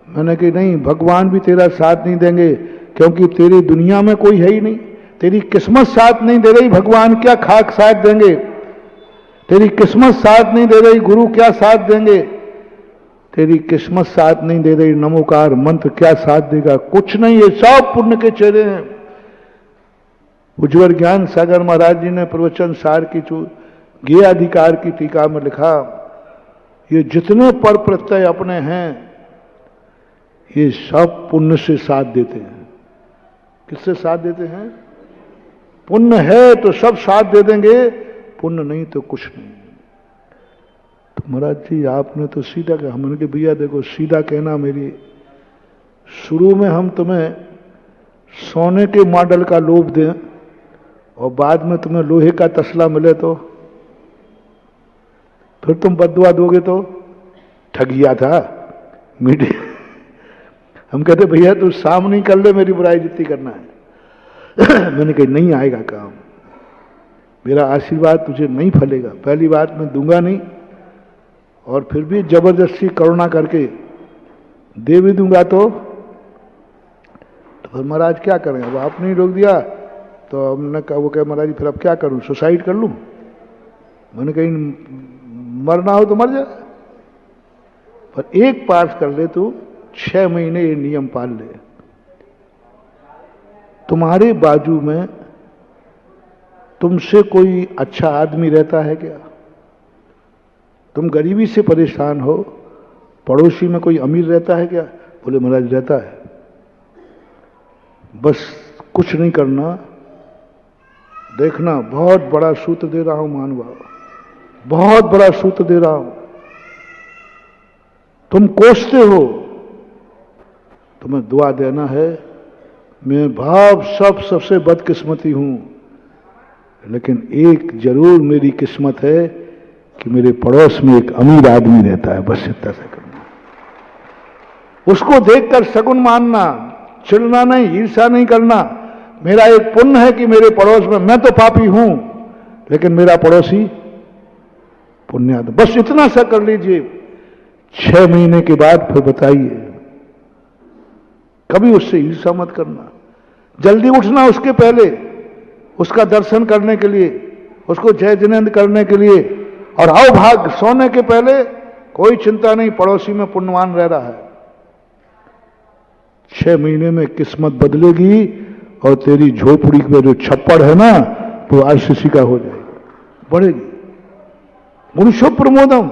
मैंने कहा नहीं, भगवान भी तेरा साथ नहीं देंगे, क्योंकि तेरी दुनिया में कोई है ही नहीं। तेरी किस्मत साथ नहीं दे रही, भगवान क्या खाक साथ देंगे? तेरी किस्मत साथ नहीं दे रही, गुरु क्या साथ देंगे? तेरी किस्मत साथ नहीं दे रही, नमोकार मंत्र क्या साथ देगा? कुछ नहीं, ये सब पुण्य के चेहरे हैं। उज्ज्वल ज्ञान सागर महाराज जी ने प्रवचन सार की ज्ञेय अधिकार की टीका में लिखा, ये जितने पर प्रत्यय अपने हैं ये सब पुण्य से साथ देते हैं। किससे साथ देते हैं? पुण्य है तो सब साथ दे देंगे, पुण्य नहीं तो कुछ नहीं। तो महाराज जी आपने तो सीधा कहा। हमने कहा भैया देखो, सीधा कहना मेरी, शुरू में हम तुम्हें सोने के मॉडल का लोभ दें और बाद में तुम्हें लोहे का तसला मिले तो फिर तुम बददुआ दोगे तो ठगिया था मीडिया। हम कहते भैया तू सामने कर ले, मेरी बुराई जितनी करना है। मैंने कहा नहीं आएगा काम, मेरा आशीर्वाद तुझे नहीं फलेगा। पहली बात मैं दूंगा नहीं, और फिर भी जबरदस्ती करुणा करके दे भी दूंगा तो तो फिर महाराज क्या करें, अब आपने ही रोक दिया। तो हमने कहा, वो कहे महाराज जी फिर अब क्या करूं, सुसाइड कर लूं? मैंने कहीं मरना हो तो मर जा, पर एक पाठ कर ले तू, 6 महीने ये नियम पाल ले। तुम्हारे बाजू में तुमसे कोई अच्छा आदमी रहता है क्या? तुम गरीबी से परेशान हो, पड़ोसी में कोई अमीर रहता है क्या? बोले महाराज रहता है। बस कुछ नहीं करना, देखना बहुत बड़ा सूत्र दे रहा हूं महानुभाव, बहुत बड़ा सूत्र दे रहा हूं। तुम कोसते हो, तुम्हें दुआ देना है, मैं भाव सबसे बदकिस्मती हूं, लेकिन एक जरूर मेरी किस्मत है कि मेरे पड़ोस में एक अमीर आदमी रहता है। बस इतना सा करना, उसको देखकर सगुन मानना, चिढ़ना नहीं, ईर्ष्या नहीं करना। मेरा एक पुण्य है कि मेरे पड़ोस में, मैं तो पापी हूं लेकिन मेरा पड़ोसी पुण्यात्मा। बस इतना सा कर लीजिए, 6 महीने के बाद फिर बताइए। कभी उससे ईर्ष्या मत करना, जल्दी उठना उसके पहले, उसका दर्शन करने के लिए, उसको जय जिनेंद्र करने के लिए, और आओ भाग सोने के पहले कोई चिंता नहीं, पड़ोसी में पुण्यवान रह रहा है। 6 महीने में किस्मत बदलेगी और तेरी झोपड़ी में जो छप्पड़ है ना, वो आरसीसी का हो जाएगा, बढ़ेगी। मुनिशो प्रमोदम,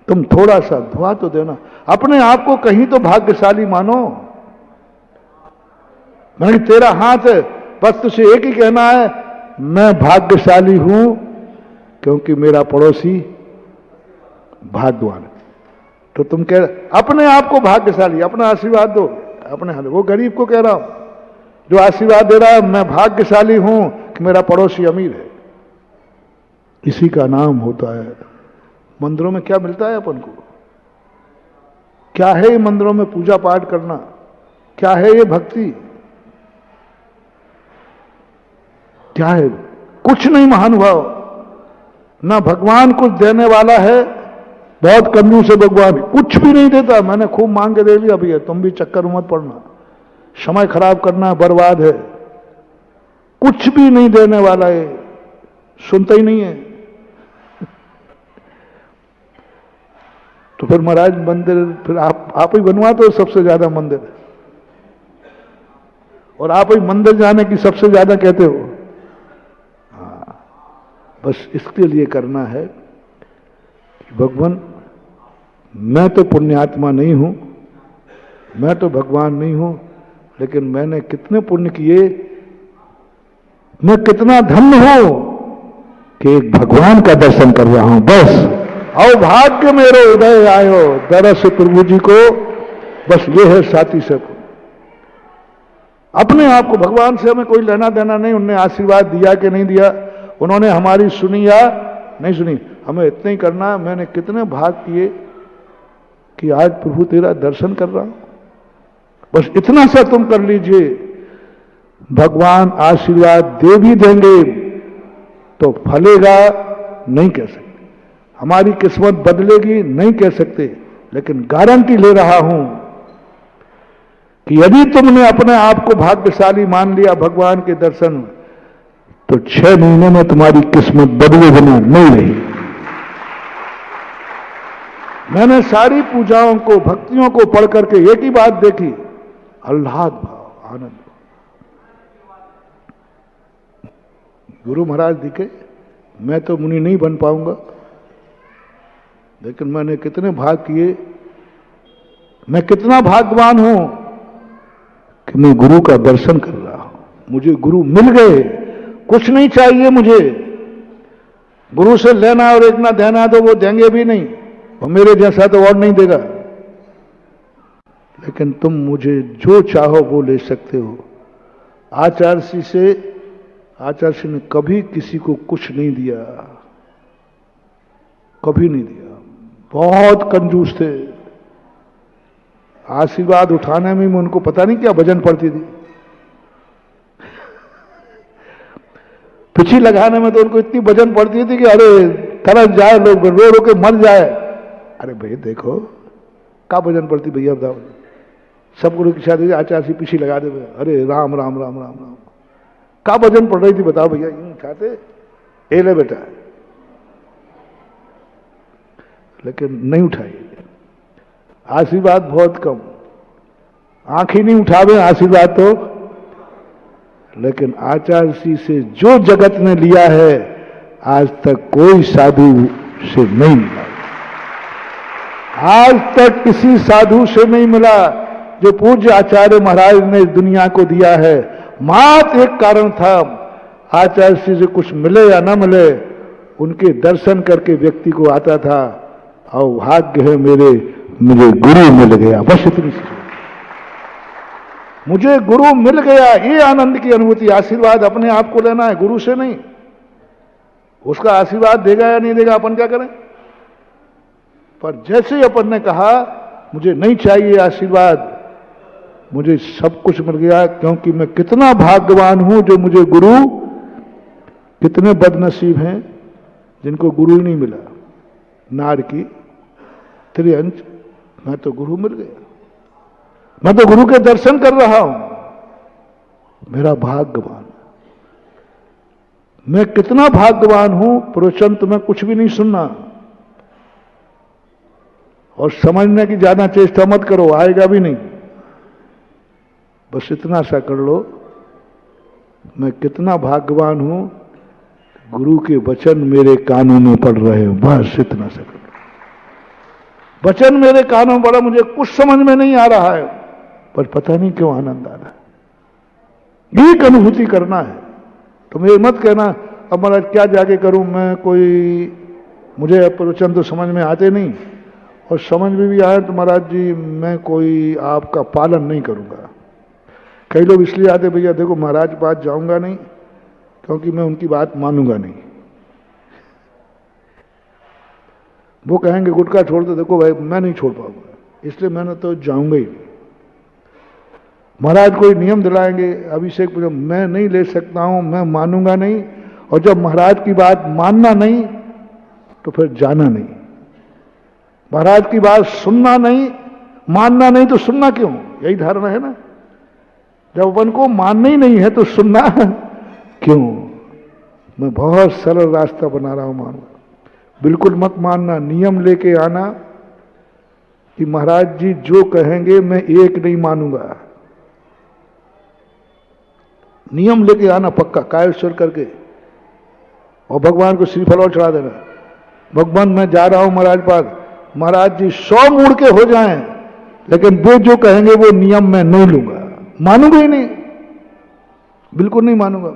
तुम थोड़ा सा दुआ तो देना, अपने आप को कहीं तो भाग्यशाली मानो। मैंने तेरा हाथ है, बस तुझे एक ही कहना है, मैं भाग्यशाली हूं क्योंकि मेरा पड़ोसी भाग्यवान है। तो तुम कह अपने आप को भाग्यशाली, अपना आशीर्वाद दो अपने हाथ। वो गरीब को कह रहा हूं जो आशीर्वाद दे रहा है, मैं भाग्यशाली हूं कि मेरा पड़ोसी अमीर है। इसी का नाम होता है। मंदिरों में क्या मिलता है अपन को? क्या है ये मंदिरों में पूजा पाठ करना? क्या है ये भक्ति? क्या है? कुछ नहीं महानुभाव। ना भगवान कुछ देने वाला है, बहुत कंजूस है भगवान, कुछ भी नहीं देता। मैंने खूब मांग के दे लिया भैया, तुम भी चक्कर मत पड़ना, समय खराब करना बर्बाद है। कुछ भी नहीं देने वाला है, सुनता ही नहीं है। तो फिर महाराज मंदिर फिर आप ही बनवा दो सबसे ज्यादा मंदिर, और आप ही मंदिर जाने की सबसे ज्यादा कहते हो। हाँ, बस इसके लिए करना है कि भगवान, मैं तो पुण्यात्मा नहीं हूं, मैं तो भगवान नहीं हूं, लेकिन मैंने कितने पुण्य किए, मैं कितना धन्य हूं कि एक भगवान का दर्शन कर रहा हूं। बस आओ भाग्य मेरे उदय आयो, दरस प्रभु जी को, बस ये है साथी सब। अपने आप को, भगवान से हमें कोई लेना देना नहीं, उन्होंने आशीर्वाद दिया कि नहीं दिया, उन्होंने हमारी सुनी या नहीं सुनी, हमें इतना ही करना। मैंने कितने भाग किए कि आज प्रभु तेरा दर्शन कर रहा हूं। बस इतना सा तुम कर लीजिए, भगवान आशीर्वाद दे भी देंगे तो फलेगा नहीं कह सकते, हमारी किस्मत बदलेगी नहीं कह सकते, लेकिन गारंटी ले रहा हूं कि यदि तुमने अपने आप को भाग्यशाली मान लिया भगवान के दर्शन, तो 6 महीने में तुम्हारी किस्मत बदले बिना नहीं रही। मैंने सारी पूजाओं को, भक्तियों को पढ़ करके एक ही बात देखी, आह्लाद भाव, आनंद। गुरु महाराज दिखे, मैं तो मुनि नहीं बन पाऊंगा, लेकिन मैंने कितने भाग किए, मैं कितना भाग्यवान हूं कि मैं गुरु का दर्शन कर रहा हूं। मुझे गुरु मिल गए, कुछ नहीं चाहिए मुझे। गुरु से लेना और एक ना देना तो वो देंगे भी नहीं, और मेरे जैसा तो और नहीं देगा। लेकिन तुम मुझे जो चाहो वो ले सकते हो। आचार्य श्री ने कभी किसी को कुछ नहीं दिया, कभी नहीं दिया। बहुत कंजूस थे। आशीर्वाद उठाने में उनको पता नहीं क्या भजन पड़ती थी, पिछी लगाने में तो उनको इतनी भजन पड़ती थी कि अरे तरस जाए लोग, रो रो के मर जाए। अरे भैया देखो क्या भजन पड़ती भैया, बताओ। सब गुरु की शादी आचार्य से पीछे लगा दे, अरे राम राम राम राम राम। का भजन पढ़ रही थी बताओ भैया, यूं उठाते ए ले बेटा, लेकिन नहीं उठाई। आशीर्वाद बहुत कम, आंख ही नहीं उठावे आशीर्वाद तो। लेकिन आचार्य जी से जो जगत ने लिया है आज तक कोई साधु से नहीं मिला, आज तक किसी साधु से नहीं मिला जो पूज्य आचार्य महाराज ने दुनिया को दिया है। मात्र एक कारण था, आचार्य जी से कुछ मिले या ना मिले, उनके दर्शन करके व्यक्ति को आता था और भाग्य है मुझे गुरु मिल गया, बस इतनी सी, मुझे गुरु मिल गया, ये आनंद की अनुभूति। आशीर्वाद अपने आप को लेना है, गुरु से नहीं। उसका आशीर्वाद देगा या नहीं देगा अपन क्या करें। पर जैसे ही अपन ने कहा मुझे नहीं चाहिए आशीर्वाद, मुझे सब कुछ मिल गया, क्योंकि मैं कितना भाग्यवान हूं जो मुझे गुरु, कितने बदनसीब हैं जिनको गुरु नहीं मिला। नारकी, त्रियंच, मैं तो गुरु मिल गया, मैं तो गुरु के दर्शन कर रहा हूं, मेरा भाग्यवान। मैं कितना भाग्यवान हूं, प्रवचन तो मैं कुछ भी नहीं सुनना और समझने की ज्यादा चेष्टा मत करो, आएगा भी नहीं। बस इतना सा कर लो, मैं कितना भाग्यवान हूं, गुरु के वचन मेरे कानों में पड़ रहे हैं, बस इतना सा कर लो। वचन मेरे कानों में पड़ा, मुझे कुछ समझ में नहीं आ रहा है, पर पता नहीं क्यों आनंद आ रहा है। एक अनुभूति करना है। तुम ये मत कहना अब महाराज क्या जाके करूं, मैं कोई, मुझे प्रवचन तो समझ में आते नहीं, और समझ में भी आए तो महाराज जी मैं कोई आपका पालन नहीं करूंगा। कई लोग इसलिए आते, भैया देखो महाराज के पास जाऊंगा नहीं क्योंकि मैं उनकी बात मानूंगा नहीं। वो कहेंगे गुटखा छोड़ दो, देखो भाई मैं नहीं छोड़ पाऊंगा, इसलिए मैंने तो जाऊंगा ही नहीं। महाराज कोई नियम दिलाएंगे, अभिषेक मैं नहीं ले सकता हूं, मैं मानूंगा नहीं, और जब महाराज की बात मानना नहीं तो फिर जाना नहीं। महाराज की बात सुनना नहीं, मानना नहीं तो सुनना क्यों, यही धारणा है ना। जब अपन को मानना ही नहीं है तो सुनना क्यों। मैं बहुत सरल रास्ता बना रहा हूं, मानो बिल्कुल मत मानना, नियम लेके आना कि महाराज जी जो कहेंगे मैं एक नहीं मानूंगा। नियम लेके आना पक्का, कायस्वर करके, और भगवान को श्रीफल और चढ़ा देना। भगवान मैं जा रहा हूं महाराज पास, महाराज जी 100 मुड़ के हो जाएं, लेकिन वो जो कहेंगे वो नियम मैं नहीं लूंगा, मानूंगा ही नहीं, बिल्कुल नहीं मानूंगा।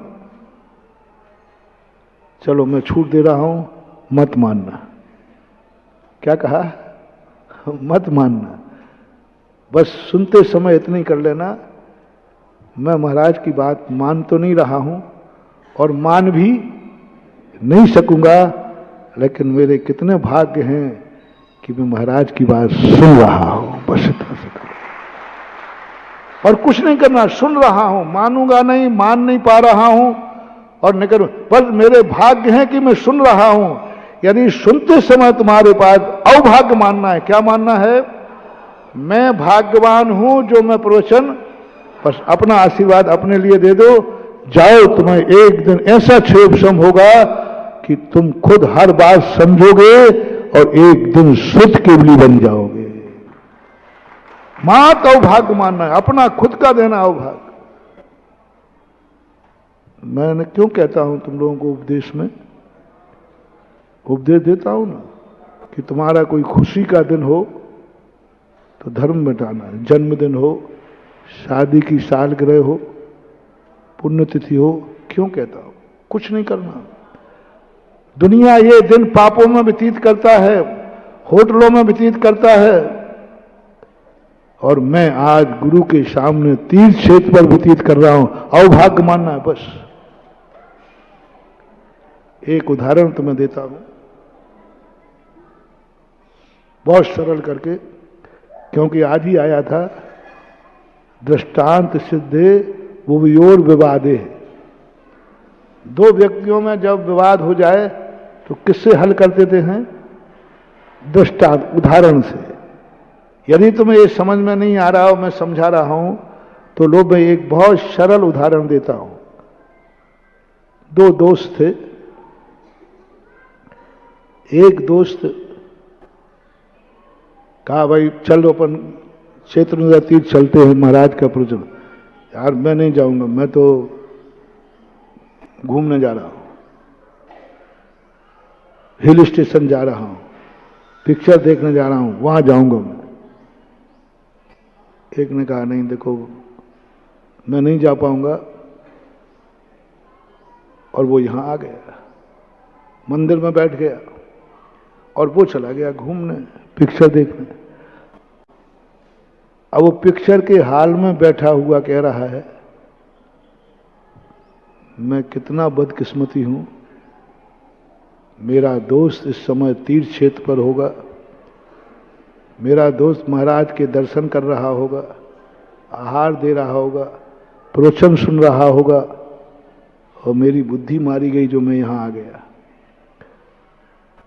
चलो मैं छूट दे रहा हूं, मत मानना। क्या कहा, मत मानना। बस सुनते समय इतना ही कर लेना, मैं महाराज की बात मान तो नहीं रहा हूं और मान भी नहीं सकूंगा, लेकिन मेरे कितने भाग्य हैं कि मैं महाराज की बात सुन रहा हूं, बस इतना से करो। और कुछ नहीं करना, सुन रहा हूं, मानूंगा नहीं, मान नहीं पा रहा हूं और नहीं करूं, बस मेरे भाग्य हैं कि मैं सुन रहा हूं। यदि सुनते समय तुम्हारे पास अभाग्य मानना है, क्या मानना है, मैं भाग्यवान हूं जो मैं प्रवचन, बस अपना आशीर्वाद अपने लिए दे दो, जाओ, तुम्हें एक दिन ऐसा क्षेपसम होगा कि तुम खुद हर बात समझोगे और एक दिन शुद्ध केवली बन जाओगे। मात अभाग्य मानना है, अपना खुद का देना अभाग्य। मैंने क्यों कहता हूं तुम लोगों को उपदेश में, उपदेश देता हूं ना कि तुम्हारा कोई खुशी का दिन हो तो धर्म मिटाना, जन्मदिन हो, शादी की सालगिरह हो, पुण्यतिथि हो, क्यों कहता हूं, कुछ नहीं करना। दुनिया ये दिन पापों में व्यतीत करता है, होटलों में व्यतीत करता है, और मैं आज गुरु के सामने तीर्थ क्षेत्र पर व्यतीत कर रहा हूं। अभाग्य मानना है बस। एक उदाहरण तुम्हें देता हूं बहुत सरल करके, क्योंकि आज ही आया था, दृष्टांत सिद्धे भुवयोर विवादे। दो व्यक्तियों में जब विवाद हो जाए तो किससे हल कर देते हैं, दृष्टांत, उदाहरण से। यदि तुम्हें ये समझ में नहीं आ रहा हो, मैं समझा रहा हूं, तो लो मैं एक बहुत सरल उदाहरण देता हूं। दो दोस्त थे। एक दोस्त कहा भाई चलो अपन क्षेत्र तीर्थ चलते हैं, महाराज का प्रवचन। यार मैं नहीं जाऊंगा, मैं तो घूमने जा रहा हूं, हिल स्टेशन जा रहा हूं, पिक्चर देखने जा रहा हूं, वहां जाऊंगा मैं। एक ने कहा नहीं देखो मैं नहीं जा पाऊंगा, और वो यहां आ गया, मंदिर में बैठ गया और वो चला गया घूमने, पिक्चर देखने। अब वो पिक्चर के हाल में बैठा हुआ कह रहा है मैं कितना बदकिस्मती हूं, मेरा दोस्त इस समय तीर्थ क्षेत्र पर होगा, मेरा दोस्त महाराज के दर्शन कर रहा होगा, आहार दे रहा होगा, प्रवचन सुन रहा होगा, और मेरी बुद्धि मारी गई जो मैं यहां आ गया।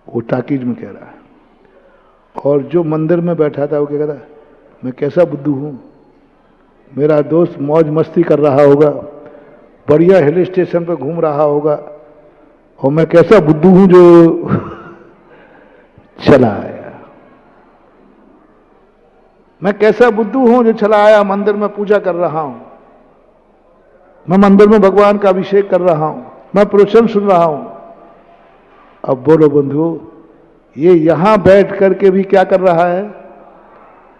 वो टाकीज में कह रहा है। और जो मंदिर में बैठा था वो क्या कह रहा है, मैं कैसा बुद्धू हूं, मेरा दोस्त मौज मस्ती कर रहा होगा, बढ़िया हिल स्टेशन पर घूम रहा होगा, और मैं कैसा बुद्धू हूं जो चला आया। मैं कैसा बुद्धू हूं जो चला आया, मंदिर में पूजा कर रहा हूं, मैं मंदिर में भगवान का अभिषेक कर रहा हूं, मैं प्रवचन सुन रहा हूं। अब बोलो बंधुओं, ये यहां बैठ करके भी क्या कर रहा है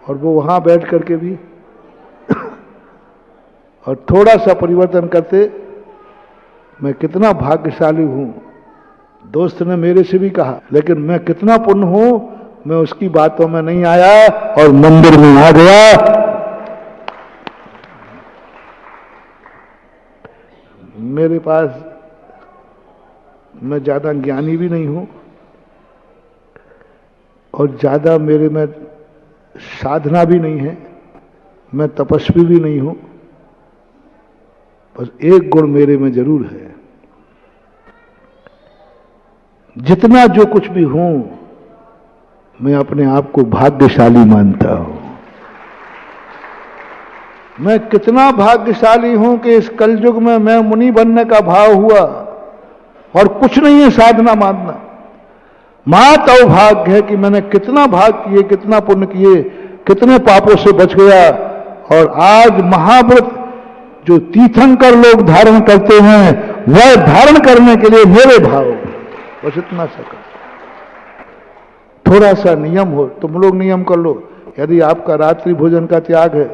और वो वहां बैठ करके भी और थोड़ा सा परिवर्तन करते, मैं कितना भाग्यशाली हूं। दोस्त ने मेरे से भी कहा, लेकिन मैं कितना पुण्य हूं, मैं उसकी बातों में नहीं आया और मंदिर में आ गया। मेरे पास, मैं ज्यादा ज्ञानी भी नहीं हूं और ज्यादा मेरे में साधना भी नहीं है, मैं तपस्वी भी नहीं हूं, बस एक गुण मेरे में जरूर है, जितना जो कुछ भी हूं मैं अपने आप को भाग्यशाली मानता हूं। मैं कितना भाग्यशाली हूं कि इस कलयुग में मैं मुनि बनने का भाव हुआ, और कुछ नहीं है साधना मानना। मात अभाग्य है कि मैंने कितना भाग किए, कितना पुण्य किए, कितने पापों से बच गया, और आज महाव्रत जो तीर्थंकर लोग धारण करते हैं वह धारण करने के लिए मेरे भाव, बस इतना सा कर। थोड़ा सा नियम हो, तुम लोग नियम कर लो। यदि आपका रात्रि भोजन का त्याग है,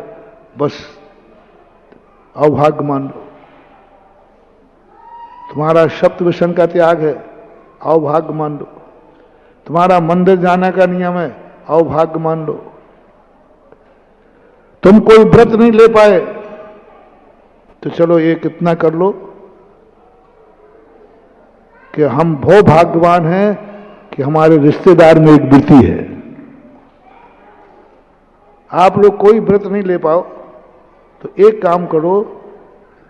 बस अभाग्य मान लो। तुम्हारा शब्द व्यसन का त्याग है, अभाग्य मान लो। तुम्हारा मंदिर जाने का नियम है, अभाग्य मान लो। तुम कोई व्रत नहीं ले पाए तो चलो एक इतना कर लो कि हम बहुत भाग्यवान हैं कि हमारे रिश्तेदार में एक वृत्ति है। आप लोग कोई व्रत नहीं ले पाओ तो एक काम करो,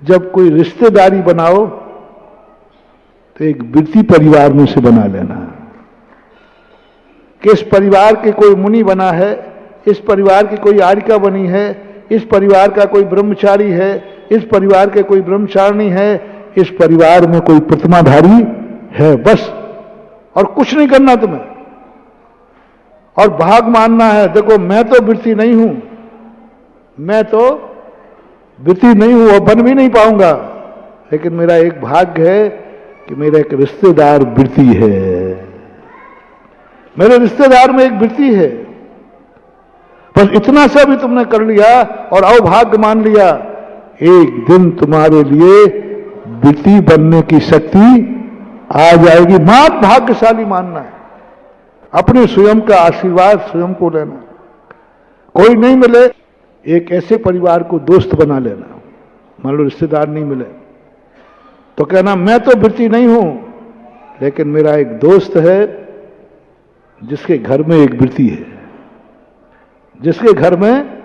जब कोई रिश्तेदारी बनाओ तो एक वृत्ति परिवार में से बना लेना कि इस परिवार के कोई मुनि बना है, इस परिवार की कोई आर्यिका बनी है, इस परिवार का कोई ब्रह्मचारी है, इस परिवार के कोई ब्रह्मचारिणी है, इस परिवार में कोई प्रतिमाधारी है, बस। और कुछ नहीं करना तुम्हें, और भाग मानना है। देखो मैं तो वृत्ति नहीं हूं, मैं तो वृत्ति नहीं हूं और बन भी नहीं पाऊंगा, लेकिन मेरा एक भाग्य है कि मेरा एक रिश्तेदार वृत्ति है, मेरे रिश्तेदार में एक वृत्ति है। बस इतना सा भी तुमने कर लिया और अभाग्य मान लिया, एक दिन तुम्हारे लिए वृत्ति बनने की शक्ति आ जाएगी। मात भाग्यशाली मानना है, अपने स्वयं का आशीर्वाद स्वयं को लेना। कोई नहीं मिले, एक ऐसे परिवार को दोस्त बना लेना। मान लो रिश्तेदार नहीं मिले तो कहना मैं तो वृत्ति नहीं हूं, लेकिन मेरा एक दोस्त है जिसके घर में एक वृत्ति है, जिसके घर में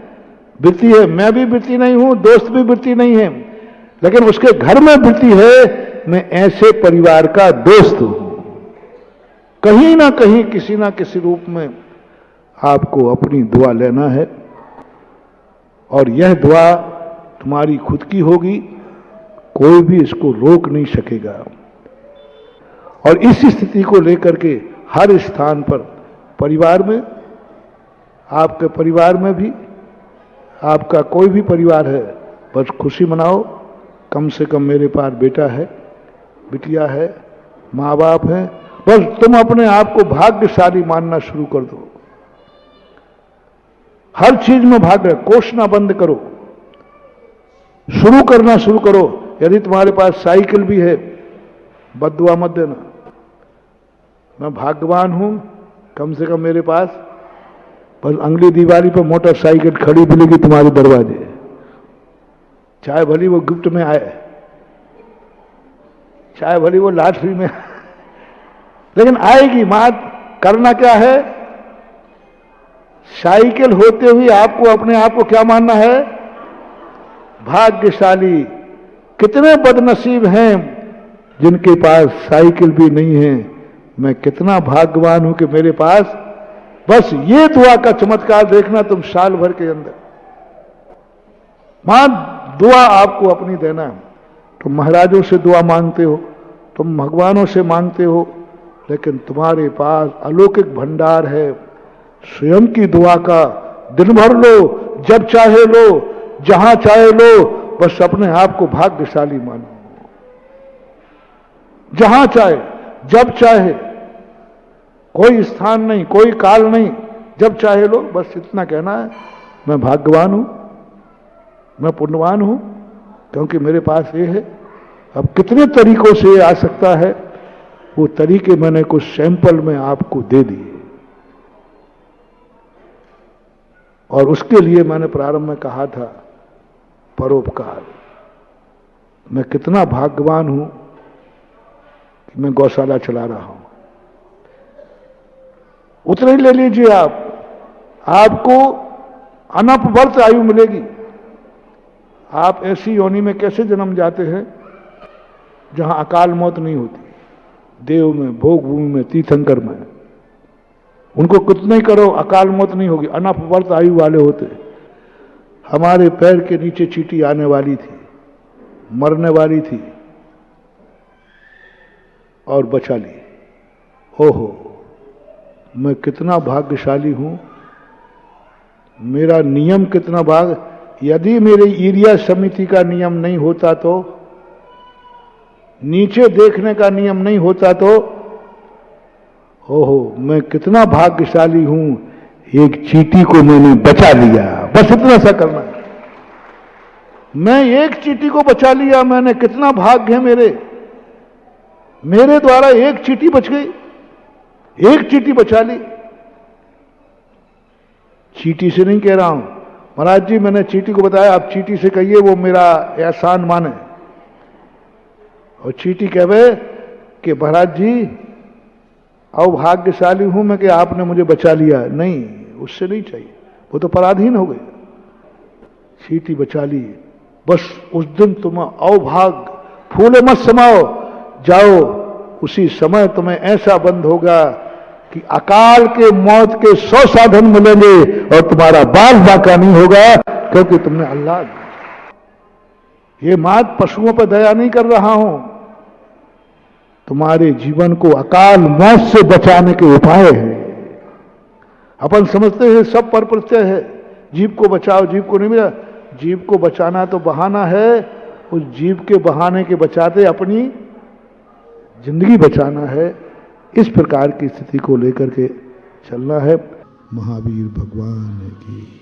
वृत्ति है। मैं भी वृत्ति नहीं हूं, दोस्त भी वृत्ति नहीं है, लेकिन उसके घर में वृत्ति है। मैं ऐसे परिवार का दोस्त हूं, कहीं ना कहीं किसी ना किसी रूप में आपको अपनी दुआ लेना है और यह दुआ तुम्हारी खुद की होगी, कोई भी इसको रोक नहीं सकेगा। और इस स्थिति को लेकर के हर स्थान पर, परिवार में, आपके परिवार में भी, आपका कोई भी परिवार है, बस खुशी मनाओ। कम से कम मेरे पास बेटा है, बिटिया है, माँ बाप है। बस तुम अपने आप को भाग्यशाली मानना शुरू कर दो। हर चीज में भाग्य, कोसना बंद करो, शुरू करना शुरू करो। यदि तुम्हारे पास साइकिल भी है, बद्दुआ मत देना। मैं भाग्यवान हूं, कम से कम मेरे पास बस अगली दिवाली पर मोटरसाइकिल खड़ी मिलेगी तुम्हारे दरवाजे, चाहे भली वो गिफ्ट में आए, चाहे भली वो लॉटरी में, लेकिन आएगी। बात करना क्या है, साइकिल होते हुए आपको अपने आप को क्या मानना है, भाग्यशाली। कितने बदनसीब हैं जिनके पास साइकिल भी नहीं है। मैं कितना भाग्यवान हूं कि मेरे पास, बस ये दुआ का चमत्कार देखना तुम साल भर के अंदर। मां दुआ आपको अपनी देना है। तुम महाराजों से दुआ मांगते हो, तुम भगवानों से मांगते हो, लेकिन तुम्हारे पास अलौकिक भंडार है। स्वयं की दुआ का दिन भर लो, जब चाहे लो, जहां चाहे लो, बस अपने आप को भाग्यशाली मानो। जहां चाहे, जब चाहे, कोई स्थान नहीं, कोई काल नहीं, जब चाहे लो, बस इतना कहना है, मैं भाग्यवान हूं, मैं पुण्यवान हूं, क्योंकि मेरे पास ये है। अब कितने तरीकों से ये आ सकता है, वो तरीके मैंने कुछ सैंपल में आपको दे दिए। और उसके लिए मैंने प्रारंभ में कहा था परोपकार। मैं कितना भाग्यवान हूं कि मैं गौशाला चला रहा हूं। उतना ही ले लीजिए आप, आपको अनपवर्त आयु मिलेगी। आप ऐसी योनि में कैसे जन्म जाते हैं जहां अकाल मौत नहीं होती, देव में, भोग भूमि में, तीर्थंकर में, उनको कितना ही करो अकाल मौत नहीं होगी, अनपवर्त आयु वाले होते। हमारे पैर के नीचे चींटी आने वाली थी, मरने वाली थी, और बचा ली। ओहो, मैं कितना भाग्यशाली हूं, मेरा नियम कितना भाग। यदि मेरे ईरिया समिति का नियम नहीं होता तो, नीचे देखने का नियम नहीं होता तो, ओहो, मैं कितना भाग्यशाली हूं, एक चींटी को मैंने बचा लिया। बस इतना सा करना है, मैं एक चींटी को बचा लिया, मैंने कितना भाग्य है मेरे द्वारा एक चींटी बच गई, एक चींटी बचा ली। चींटी से नहीं कह रहा हूं, महाराज जी मैंने चींटी को बताया, आप चींटी से कहिए वो मेरा एहसान माने। और चींटी कहे कि महाराज जी अभाग्यशाली हूं मैं कि आपने मुझे बचा लिया। नहीं, उससे नहीं चाहिए, वो तो पराधीन हो गए। चींटी बचा ली। बस उस दिन तुम अभाग फूले मत समाओ, जाओ, उसी समय तुम्हें ऐसा बंद होगा कि अकाल के मौत के 100 साधन मिलेंगे और तुम्हारा बाल बाका नहीं होगा, क्योंकि तुमने अल्लाह। ये मात पशुओं पर दया नहीं कर रहा हूं, तुम्हारे जीवन को अकाल मौत से बचाने के उपाय हैं। अपन समझते हैं सब पर प्रत्यय है, जीव को बचाओ, जीव को नहीं मिला। जीव को बचाना तो बहाना है, उस जीव के बहाने के बचाते अपनी जिंदगी बचाना है। इस प्रकार की स्थिति को लेकर के चलना है। महावीर भगवान की।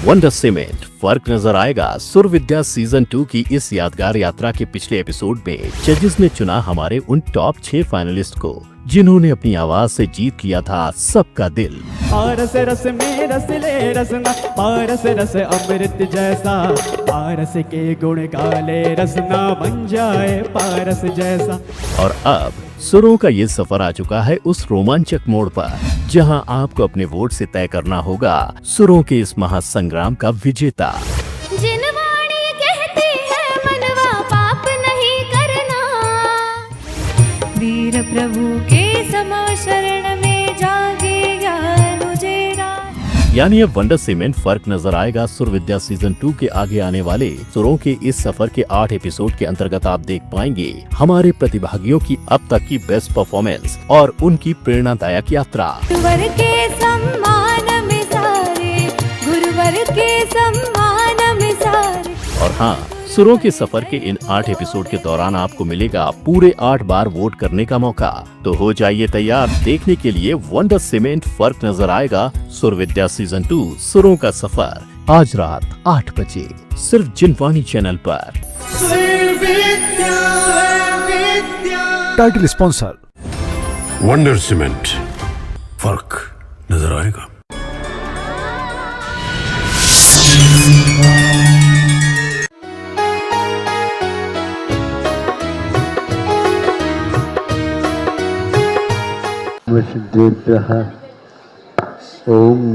वंडर सीमेंट, फर्क नजर आएगा सुर विद्या सीजन 2 की इस यादगार यात्रा के पिछले एपिसोड में जजेस ने चुना हमारे उन टॉप 6 फाइनलिस्ट को जिन्होंने अपनी आवाज से जीत लिया था सबका दिल। पारस रस में रस ले रसना, पारस रस अमृत जैसा, पारस के गुण गाले रसना बन जाए पारस जैसा। और अब सुरों का ये सफर आ चुका है उस रोमांचक मोड़ पर जहां आपको अपने वोट से तय करना होगा सुरों के इस महासंग्राम का विजेता। जिनवाणी कहती है मनवा पाप नहीं करना, वीर प्रभु के समा शरण में जागे ज्ञान उजेरा। यानी अब वंडर सीमेंट फर्क नजर आएगा सुर विद्या सीजन 2 के आगे आने वाले सुरों के इस सफर के 8 एपिसोड के अंतर्गत आप देख पाएंगे हमारे प्रतिभागियों की अब तक की बेस्ट परफॉर्मेंस और उनकी प्रेरणादायक यात्रा। गुरुवर के सम्मान में सारे, गुरुवर के सम्मान में सारे। और हाँ, सुरों के सफर के इन 8 एपिसोड के दौरान आपको मिलेगा पूरे 8 बार वोट करने का मौका। तो हो जाइए तैयार देखने के लिए वंडर सीमेंट फर्क नजर आएगा सुर विद्या सीजन 2 सुरों का सफर, आज रात 8 बजे सिर्फ जिनवाणी चैनल पर। टाइटल स्पॉन्सर वंडर सीमेंट, फर्क नजर आएगा। वसुदेव ओम